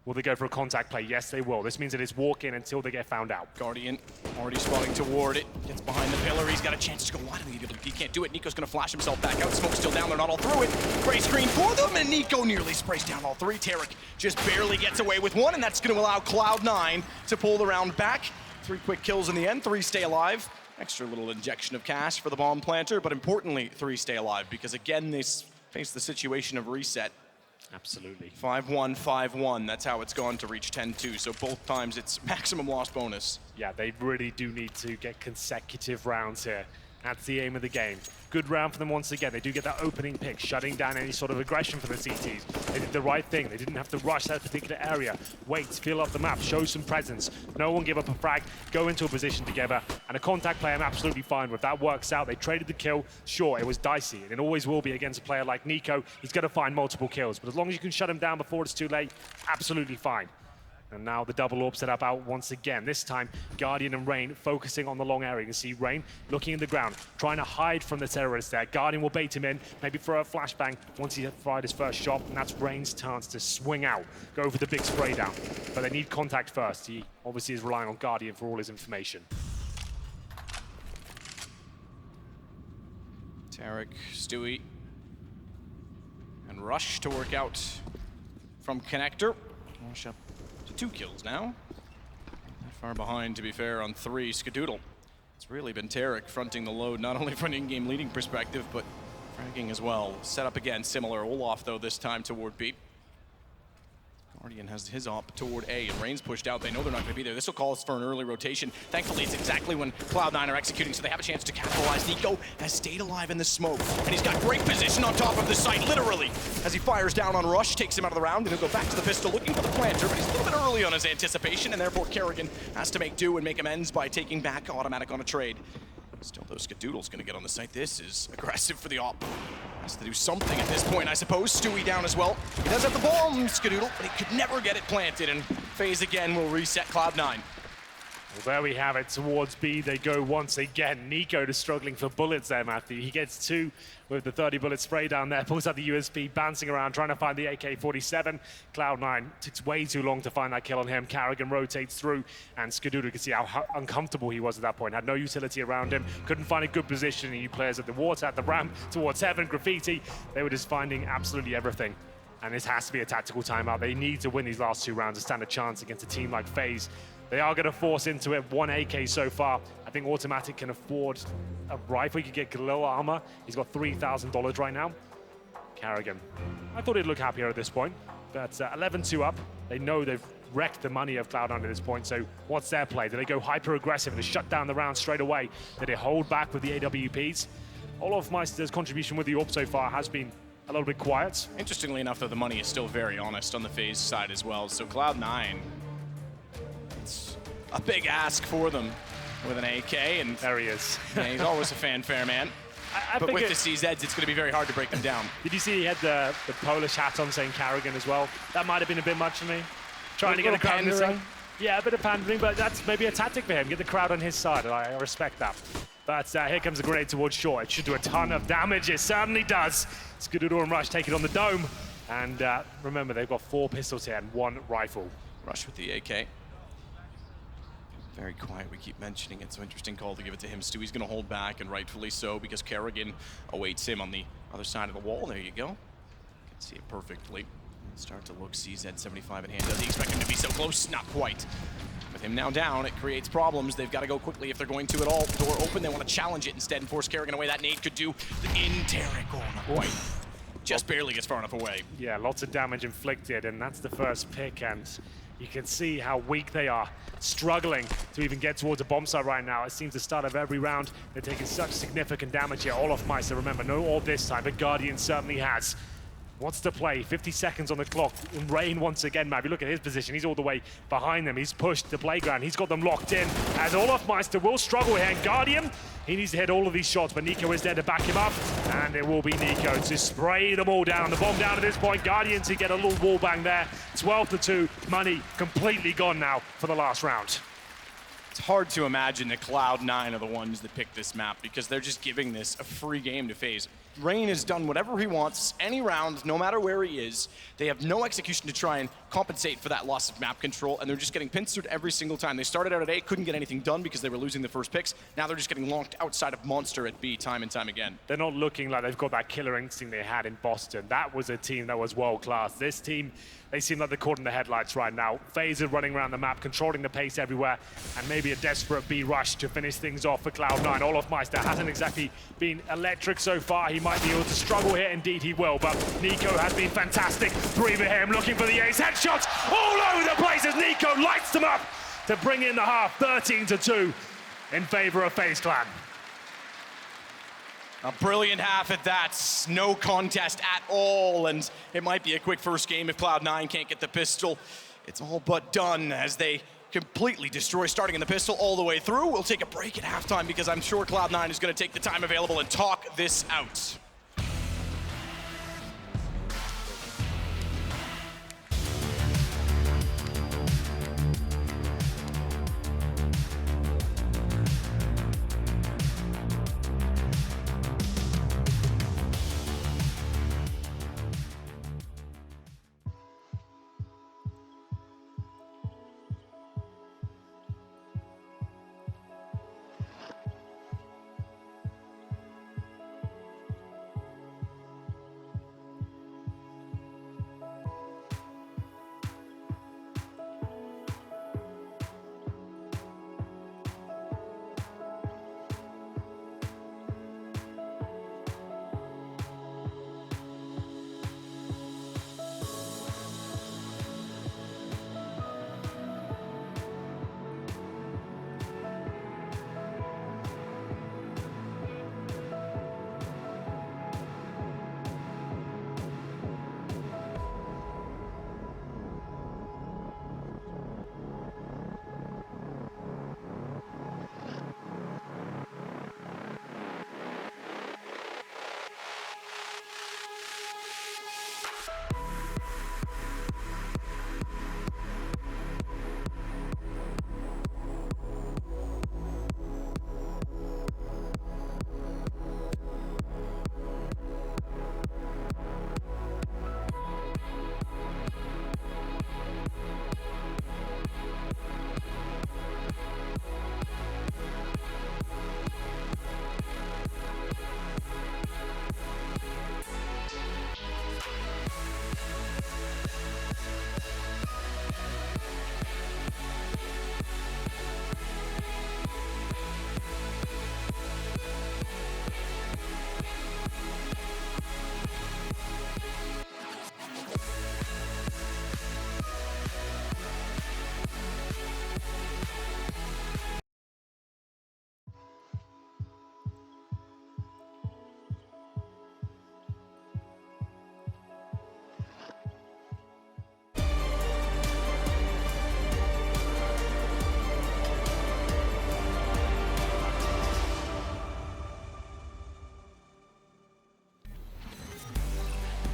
Will they go for a contact play? Yes, they will. This means that it's walk in until they get found out. Guardian already spotting toward it. Gets behind the pillar. He's got a chance to go wide. He can't do it. Nico's going to flash himself back out. Smoke's still down. They're not all through it. Great screen for them, and Nico nearly sprays down all 3. Tarek just barely gets away with 1, and that's going to allow Cloud9 to pull the round back. 3 quick kills in the end. 3 stay alive. Extra little injection of cash for the bomb planter, but importantly, 3 stay alive, because again, they face the situation of reset. Absolutely. 5-1, 5-1. That's how it's gone to reach 10-2. So both times it's maximum loss bonus. Yeah, they really do need to get consecutive rounds here. That's the aim of the game. Good round for them once again. They do get that opening pick, shutting down any sort of aggression for the CTs. They did the right thing. They didn't have to rush that particular area. Wait, feel up the map, show some presence. No one give up a frag, go into a position together. And a contact play I'm absolutely fine with. That works out. They traded the kill. Sure, it was dicey, and it always will be against a player like Nico. He's going to find multiple kills. But as long as you can shut him down before it's too late, absolutely fine. And now the double orb set up out once again. This time, Guardian and Rain focusing on the long area. You can see Rain looking in the ground, trying to hide from the terrorists there. Guardian will bait him in, maybe throw a flashbang once he's fired his first shot, and that's Rain's chance to swing out, go for the big spray down. But they need contact first. He obviously is relying on Guardian for all his information. Tarek, Stewie, and Rush to work out from Connector. Rush up to 2 kills now. Not far behind, to be fair, on 3. Skadoodle. It's really been Tarek fronting the load, not only from an in-game leading perspective, but fragging as well. Set up again, similar. Olaf, though, this time toward B. Guardian has his op toward A, and Rain's pushed out. They know they're not going to be there. This will call us for an early rotation. Thankfully, it's exactly when Cloud9 are executing, so they have a chance to capitalize. Nico has stayed alive in the smoke, and he's got great position on top of the site, literally. As he fires down on Rush, takes him out of the round, and he'll go back to the pistol looking for the planter, but he's a little bit early on his anticipation, and therefore Karrigan has to make do and make amends by taking back Automatic on a trade. Still, though, Skadoodle's going to get on the site. This is aggressive for the op. Has to do something at this point, I suppose. Stewie down as well. He does have the bomb, Skadoodle, but he could never get it planted, and FaZe again will reset Cloud9. Well, there we have it. Towards B they go once again. Nico is struggling for bullets there, Matthew. He gets 2 with the 30 bullet spray down there. Pulls out the USB, bouncing around, trying to find the AK-47. Cloud9 takes way too long to find that kill on him. Karrigan rotates through, and Skadoodle can see how uncomfortable he was at that point. Had no utility around him. Couldn't find a good position. He players at the water, at the ramp, towards heaven, graffiti. They were just finding absolutely everything. and this has to be a tactical timeout. They need to win these last 2 rounds to stand a chance against a team like FaZe. They are going to force into it. 1 AK so far. I think Automatic can afford a rifle. He could get Galil armor. He's got $3,000 right now. Carrigan, I thought he'd look happier at this point, but 11-2 up. They know they've wrecked the money of Cloud9 at this point, so what's their play? Do they go hyper-aggressive and shut down the round straight away? Do they hold back with the AWPs? Olofmeister's contribution with the AWP so far has been a little bit quiet. Interestingly enough, though, the money is still very honest on the FaZe side as well. So Cloud9, it's a big ask for them with an AK, and there he is. Yeah, he's always a fanfare man. But with the CZs, it's going to be very hard to break them down. Did you see he had the Polish hat on saying Carrigan as well? That might have been a bit much for me. Trying to get a pandering. Yeah, a bit of pandering, but that's maybe a tactic for him. Get the crowd on his side, and I respect that. But here comes a grenade towards short. It should do a ton of damage. It certainly does. Skadoodle and Rush take it on the dome. And remember, they've got 4 pistols here and 1 rifle. Rush with the AK. Very quiet, we keep mentioning it, so interesting call to give it to him. Stewie's gonna hold back, and rightfully so, because Carrigan awaits him on the other side of the wall. There you go. Can see it perfectly. Start to look, CZ 75 in hand. Does he expect him to be so close? Not quite. With him now down, it creates problems. They've got to go quickly if they're going to at all. Door open, they want to challenge it instead and force Carrigan away. That nade could do the Tarek. Oh, not quite. Just barely gets far enough away. Yeah, lots of damage inflicted, and that's the first pick, and you can see how weak they are, struggling to even get towards a bomb site right now. It seems the start of every round, they're taking such significant damage here. Olofmeister, remember, no all this time, but Guardian certainly has. What's the play? 50 seconds on the clock. Rain once again, Mav. You look at his position. He's all the way behind them. He's pushed the playground. He's got them locked in. As Olofmeister will struggle here. And Guardian, he needs to hit all of these shots, but Nico is there to back him up. And it will be Nico to spray them all down. The bomb down at this point. Guardian to get a little wall bang there. 12-2. Money completely gone now for the last round. It's hard to imagine that Cloud9 are the ones that picked this map, because they're just giving this a free game to FaZe. Rain has done whatever he wants, any round, no matter where he is. They have no execution to try and compensate for that loss of map control, and they're just getting pincered every single time. They started out at A, couldn't get anything done because they were losing the first picks. Now they're just getting locked outside of Monster at B time and time again. They're not looking like they've got that killer instinct they had in Boston. That was a team that was world class. This team, they seem like they're caught in the headlights right now. FaZe are running around the map, controlling the pace everywhere, and maybe a desperate B rush to finish things off for Cloud9. Olofmeister hasn't exactly been electric so far. He might be able to struggle here. Indeed, he will, but Nico has been fantastic. Breather him, looking for the ace. Headshots all over the place as Nico lights them up to bring in the half. 13-2 in favor of FaZe Clan. A brilliant half at that, no contest at all, and it might be a quick first game if Cloud9 can't get the pistol. It's all but done as they completely destroy, starting in the pistol all the way through. We'll take a break at halftime because I'm sure Cloud9 is going to take the time available and talk this out.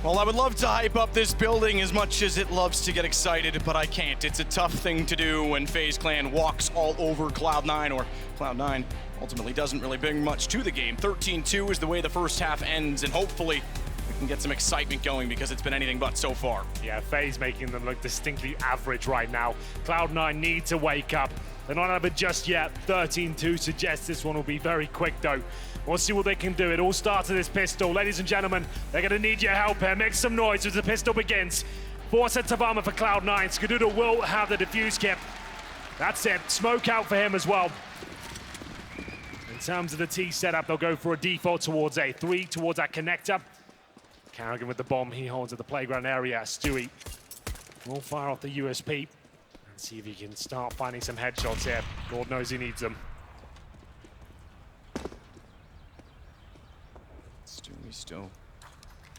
Well, I would love to hype up this building as much as it loves to get excited, but I can't. It's a tough thing to do when FaZe Clan walks all over Cloud9, or Cloud9 ultimately doesn't really bring much to the game. 13-2 is the way the first half ends, and hopefully we can get some excitement going because it's been anything but so far. Yeah, FaZe making them look distinctly average right now. Cloud9 need to wake up. They're not out of it just yet. 13-2 suggests this one will be very quick though. We'll see what they can do. It all starts with this pistol. Ladies and gentlemen, they're gonna need your help here. Make some noise as the pistol begins. 4 sets of armor for Cloud9. Skadoodle will have the defuse kit. That's it, smoke out for him as well. In terms of the T setup, they'll go for a default towards A, 3 towards that connector. Carrigan with the bomb he holds at the playground area. Stewie will fire off the USP and see if he can start finding some headshots here. Lord knows he needs them. Stewie's still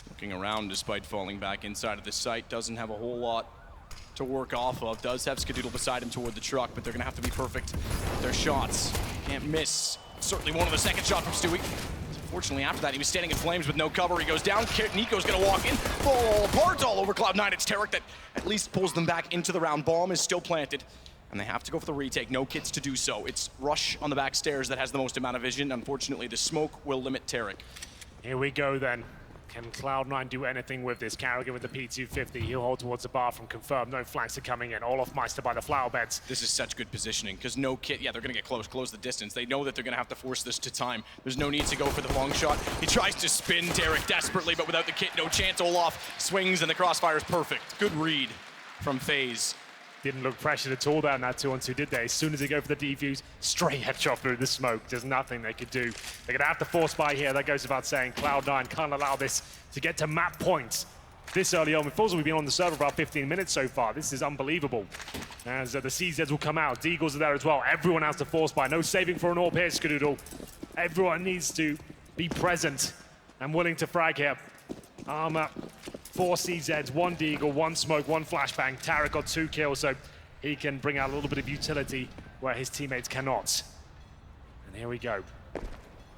looking around despite falling back inside of the site. Doesn't have a whole lot to work off of. Does have Skadoodle beside him toward the truck, but they're gonna have to be perfect with their shots. Can't miss. Certainly one of the second shot from Stewie. Fortunately, after that, he was standing in flames with no cover. He goes down. Nico's gonna walk in. Fall apart all over Cloud9. It's Tarek that at least pulls them back into the round. Bomb is still planted, and they have to go for the retake. No kits to do so. It's Rush on the back stairs that has the most amount of vision. Unfortunately, the smoke will limit Tarek. Here we go then. Can Cloud9 do anything with this? Carrigan with the P250. He'll hold towards the bathroom. Confirmed. No flanks are coming in. Olaf Meister by the flower beds. This is such good positioning because no kit. Yeah, they're going to get close the distance. They know that they're going to have to force this to time. There's no need to go for the long shot. He tries to spin Tarek desperately, but without the kit, no chance. Olaf swings and the crossfire is perfect. Good read from FaZe. Didn't look pressured at all down that 2-on-2, did they? As soon as they go for the defuse, straight headshot through the smoke. There's nothing they could do. They're gonna have to force by here. That goes without saying. Cloud9 can't allow this to get to map points this early on. We've been on the server for about 15 minutes so far. This is unbelievable. As the CZs will come out. Deagles are there as well. Everyone has to force by. No saving for an AWP here, Skadoodle. Everyone needs to be present and willing to frag here. Armor. 4 CZs, 1 Deagle, 1 smoke, 1 flashbang. Tarek got 2 kills, so he can bring out a little bit of utility where his teammates cannot. And here we go.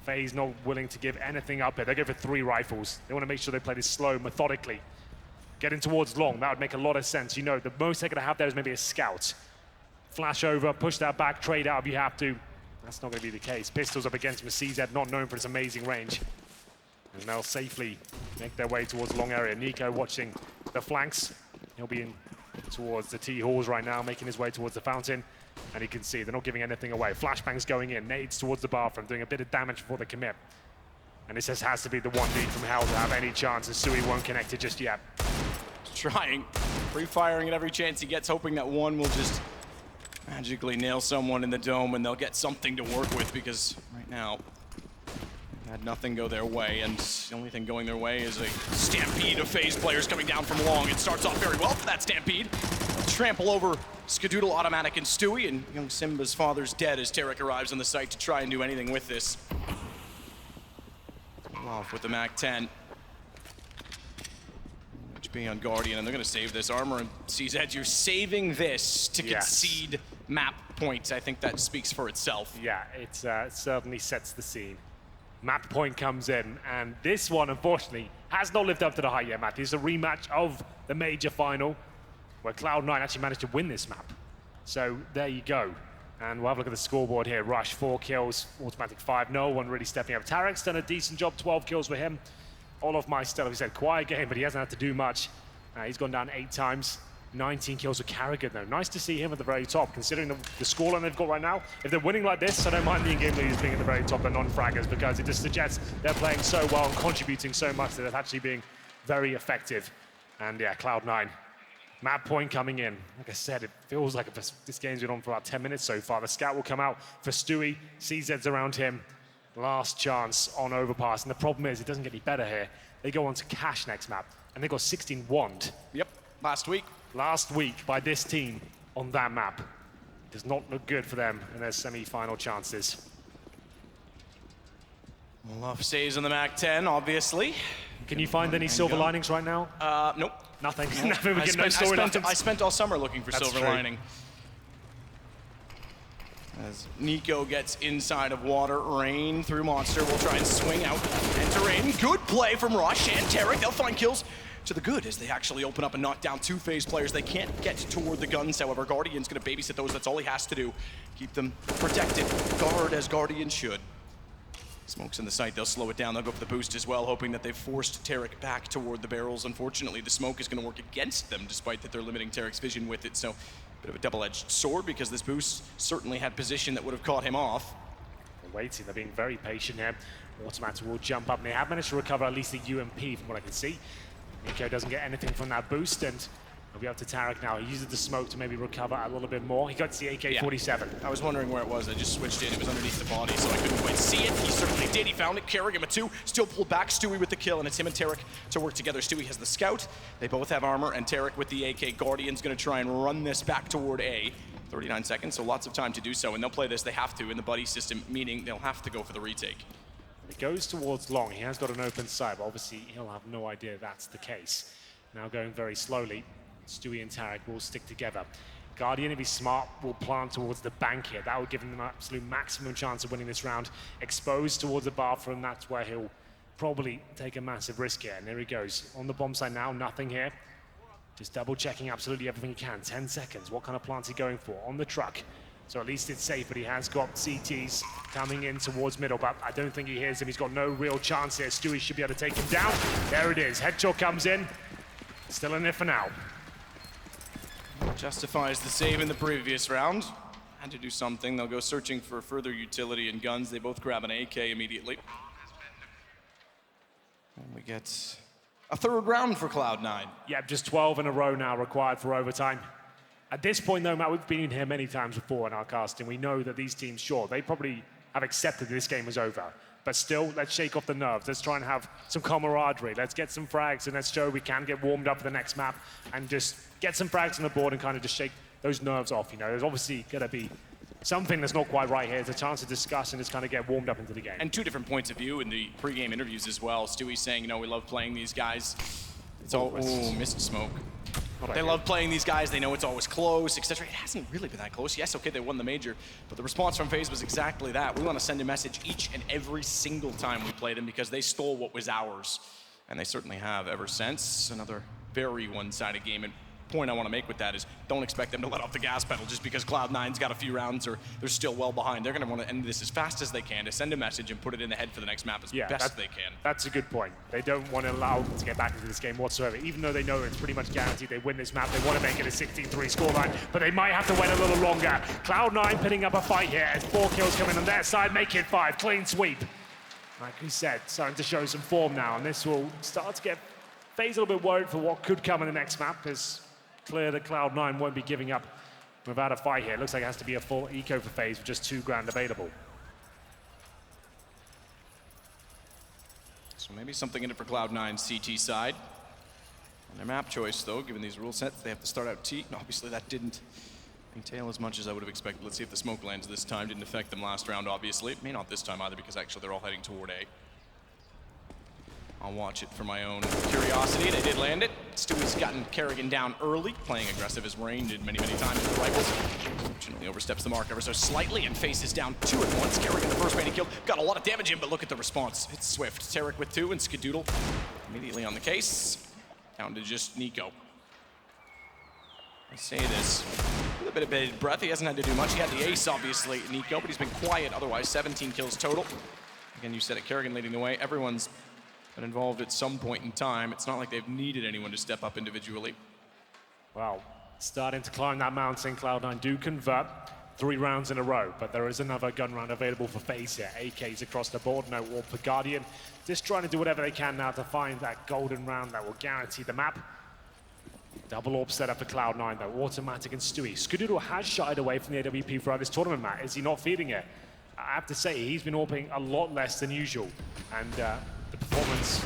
FaZe not willing to give anything up here. They go for 3 rifles. They want to make sure they play this slow, methodically. Getting towards long, that would make a lot of sense. You know, the most they're going to have there is maybe a scout. Flash over, push that back, trade out if you have to. That's not going to be the case. Pistols up against him. CZ not known for its amazing range. And they'll safely make their way towards the long area. Nico watching the flanks. He'll be in towards the T-halls right now, making his way towards the fountain. And you can see they're not giving anything away. Flashbangs going in, nades towards the bathroom, doing a bit of damage before they commit. And this has to be the one need from Hell to have any chance, as Sui won't connect it just yet. Trying, pre-firing at every chance he gets, hoping that one will just magically nail someone in the dome and they'll get something to work with, because right now had nothing go their way, and the only thing going their way is a stampede of FaZe players coming down from long. It starts off very well for that stampede. Trample over Skadoodle, Automatic, and Stewie, and young Simba's father's dead as Tarek arrives on the site to try and do anything with this. Off with the MAC-10. HP on Guardian, and they're going to save this armor. And CZ, you're saving this to concede map points. I think that speaks for itself. Yeah, it certainly sets the scene. Map point comes in, and this one, unfortunately, has not lived up to the hype yet, Matt. This is a rematch of the major final, where Cloud9 actually managed to win this map. So there you go. And we'll have a look at the scoreboard here. Rush, 4 kills, Automatic 5. No one really stepping up. Tarek's done a decent job, 12 kills for him. Olaf Meister, like we said, quiet game, but he hasn't had to do much. He's gone down 8 times. 19 kills with Carrigan, though. Nice to see him at the very top, considering the scoreline they've got right now. If they're winning like this, I don't mind the in-game leaders being at the very top, the non-fraggers, because it just suggests they're playing so well and contributing so much that they're actually being very effective. And yeah, Cloud9. Map point coming in. Like I said, it feels like this game's been on for about 10 minutes so far. The scout will come out for Stewie. CZ's around him. Last chance on Overpass. And the problem is, it doesn't get any better here. They go on to Cash next map, and they got 16 wand. Yep, last week by this team on that map. Does not look good for them in their semi-final chances. Olaf stays on the MAC-10, obviously. Can you find any silver linings right now? Nope. Nothing. Nope. I spent all summer looking for silver lining. As Nico gets inside of water, Rain through Monster will try and swing out. Enter in. Good play from Rush and Tarek. They'll find kills to the good as they actually open up and knock down 2 FaZe players. They can't get toward the guns, however. Guardian's gonna babysit those. That's all he has to do. Keep them protected. Guard as Guardian should. Smoke's in the site, they'll slow it down. They'll go for the boost as well, hoping that they've forced Tarik back toward the barrels. Unfortunately, the smoke is gonna work against them, despite that they're limiting Tarik's vision with it. So, a bit of a double-edged sword, because this boost certainly had position that would have caught him off. They're waiting, they're being very patient here. Automatic will jump up, and they have managed to recover at least the UMP from what I can see. Nico doesn't get anything from that boost, and he'll be up to Tarik now. He uses the smoke to maybe recover a little bit more. He got to the AK-47. I was wondering where it was. I just switched in. It was underneath the body, so I couldn't quite see it. He certainly did. He found it. Carrying him a 2. Still pulled back. Stewie with the kill, and it's him and Tarik to work together. Stewie has the scout. They both have armor, and Tarik with the AK. Guardian's going to try and run this back toward A. 39 seconds, so lots of time to do so, and they'll play this. They have to in the buddy system, meaning they'll have to go for the retake. He goes towards long. He has got an open side, but obviously he'll have no idea that's the case. Now going very slowly, Stewie and Tarik will stick together. Guardian, if he's smart, will plant towards the bank here. That will give him an absolute maximum chance of winning this round. Exposed towards the bathroom, that's where he'll probably take a massive risk here. And there he goes. On the bomb side now, nothing here. Just double checking absolutely everything he can. 10 seconds, what kind of plant's he going for? On the truck. So at least it's safe, but he has got CTs coming in towards middle, but I don't think he hears him. He's got no real chance here. Stewie should be able to take him down. There it is. Headshot comes in. Still in it for now. Justifies the save in the previous round. Had to do something. They'll go searching for further utility and guns. They both grab an AK immediately. And we get a 3rd round for Cloud9. Yeah, just 12 in a row now required for overtime. At this point, though, Matt, we've been in here many times before in our casting. We know that these teams, sure, they probably have accepted this game is over. But still, let's shake off the nerves. Let's try and have some camaraderie. Let's get some frags, and let's show we can get warmed up for the next map and just get some frags on the board and kind of just shake those nerves off. You know, there's obviously going to be something that's not quite right here. It's a chance to discuss and just kind of get warmed up into the game. And 2 different points of view in the pre-game interviews as well. Stewie's saying, you know, we love playing these guys. It's all, missed smoke. They love playing these guys. They know it's always close, etc. It hasn't really been that close. Yes, okay, they won the major, but the response from FaZe was exactly that. We want to send a message each and every single time we play them because they stole what was ours, and they certainly have ever since. Another very one-sided game, and point I want to make with that is don't expect them to let off the gas pedal just because Cloud9's got a few rounds or they're still well behind. They're going to want to end this as fast as they can to send a message and put it in the head for the next map as best they can. That's a good point. They don't want to allow them to get back into this game whatsoever. Even though they know it's pretty much guaranteed they win this map, they want to make it a 16-3 scoreline, but they might have to wait a little longer. Cloud9 pitting up a fight here as 4 kills coming on their side, make it 5. Clean sweep. Like we said, starting to show some form now, and this will start to get FaZe a little bit worried for what could come in the next map, because clear that Cloud9 won't be giving up without a fight here. It looks like it has to be a full eco for FaZe with just 2 grand available. So maybe something in it for Cloud9's CT side. On their map choice, though, given these rule sets, they have to start out T. And obviously, that didn't entail as much as I would have expected. Let's see if the smoke lands this time. Didn't affect them last round, obviously. It may not this time either, because actually they're all heading toward A. I'll watch it for my own curiosity. They did land it. Stewie's gotten Kerrigan down early, playing aggressive as Rain did many, many times with the rifles. Fortunately oversteps the mark ever so slightly and faces down 2 at once. Kerrigan, the first man he killed, got a lot of damage in, but look at the response. It's swift. Tarik with 2 and Skadoodle immediately on the case. Down to just Nico. I say this with a bit of bated breath. He hasn't had to do much. He had the ace, obviously, Nico, but he's been quiet otherwise. 17 kills total. Again, you said it, Kerrigan leading the way. Everyone's been involved at some point in time. It's not like they've needed anyone to step up individually. Well, starting to climb that mountain. Cloud9 do convert 3 rounds in a row, but there is another gun round available for FaZe here. AKs across the board, no war for Guardian. Just trying to do whatever they can now to find that golden round that will guarantee the map. Double AWP set up for Cloud9 though, Automatic and Stewie. Skadoodle has shied away from the AWP throughout this tournament, Matt. Is he not feeding it? I have to say, he's been AWPing a lot less than usual. And the performance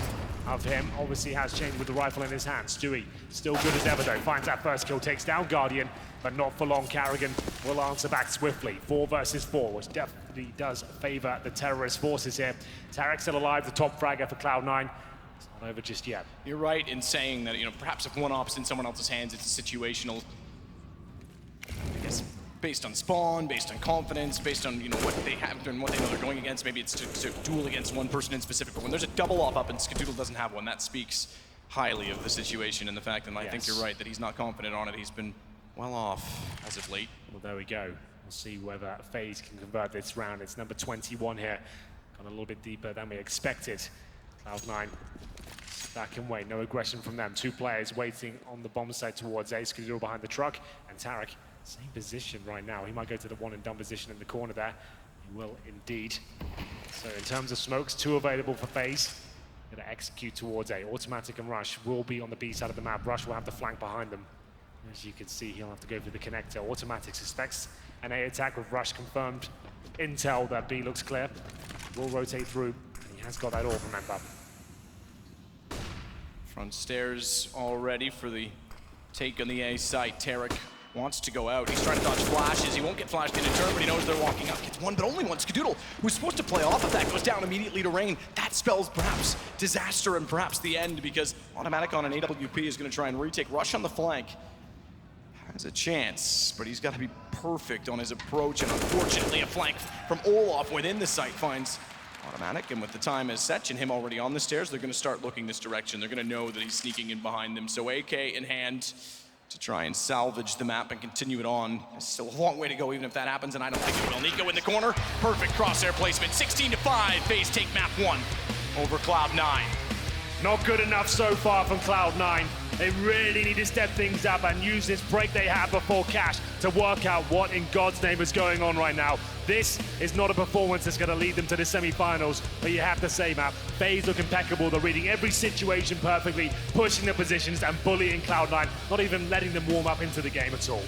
of him obviously has changed with the rifle in his hand. Stewie, still good as ever though, finds that first kill, takes down Guardian, but not for long. Kerrigan will answer back swiftly. 4 versus 4, which definitely does favor the terrorist forces here. Tarik still alive, the top fragger for Cloud9. It's not over just yet. You're right in saying that, you know, perhaps if one op's in someone else's hands, it's a situational, I guess, based on spawn, based on confidence, based on, you know, what they have and what they know they're going against. Maybe it's to duel against one person in specific. But when there's a double op up and Skadoodle doesn't have one, that speaks highly of the situation and the fact that I think you're right, that he's not confident on it. He's been well off as of late. Well, there we go. We'll see whether FaZe can convert this round. It's number 21 here. Gone a little bit deeper than we expected. Cloud9 back and wait. No aggression from them. 2 players waiting on the bomb side towards Ace, Kaduro behind the truck, and Tarek, same position right now. He might go to the one and done position in the corner there. He will indeed. So in terms of smokes, 2 available for FaZe. Going to execute towards A. Automatic and Rush will be on the B side of the map. Rush will have the flank behind them. As you can see, he'll have to go through the connector. Automatic suspects an A attack with Rush confirmed. Intel that B looks clear. Will rotate through. And he has got that all, remember. Front stairs all ready for the take on the A site. Tarek wants to go out. He's trying to dodge flashes. He won't get flashed into turn, but he knows they're walking up. Gets one, but only one. Skadoodle, who's supposed to play off of that, goes down immediately to Rain. That spells perhaps disaster and perhaps the end, because Automatic on an AWP is going to try and retake. Rush on the flank. Has a chance, but he's got to be perfect on his approach, and unfortunately a flank from Olaf within the site finds Automatic, and with the time as such and him already on the stairs, they're going to start looking this direction. They're going to know that he's sneaking in behind them, so AK in hand to try and salvage the map and continue it on. There's still a long way to go even if that happens, and I don't think it will. Nico in the corner, perfect crosshair placement, 16-5, FaZe take map 1 over Cloud9. Not good enough so far from Cloud9. They really need to step things up and use this break they had before Cash to work out what in God's name is going on right now. This is not a performance that's going to lead them to the semi-finals, but you have to say, Matt, FaZe look impeccable. They're reading every situation perfectly, pushing the positions and bullying Cloud9, not even letting them warm up into the game at all.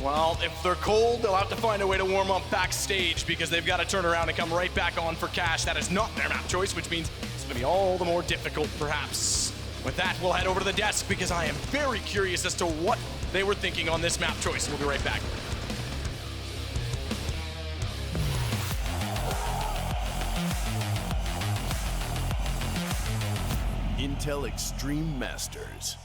Well, if they're cold, they'll have to find a way to warm up backstage, because they've got to turn around and come right back on for Cash. That is not their map choice, which means it's going to be all the more difficult, perhaps. With that, we'll head over to the desk, because I am very curious as to what they were thinking on this map choice. We'll be right back. Intel Extreme Masters.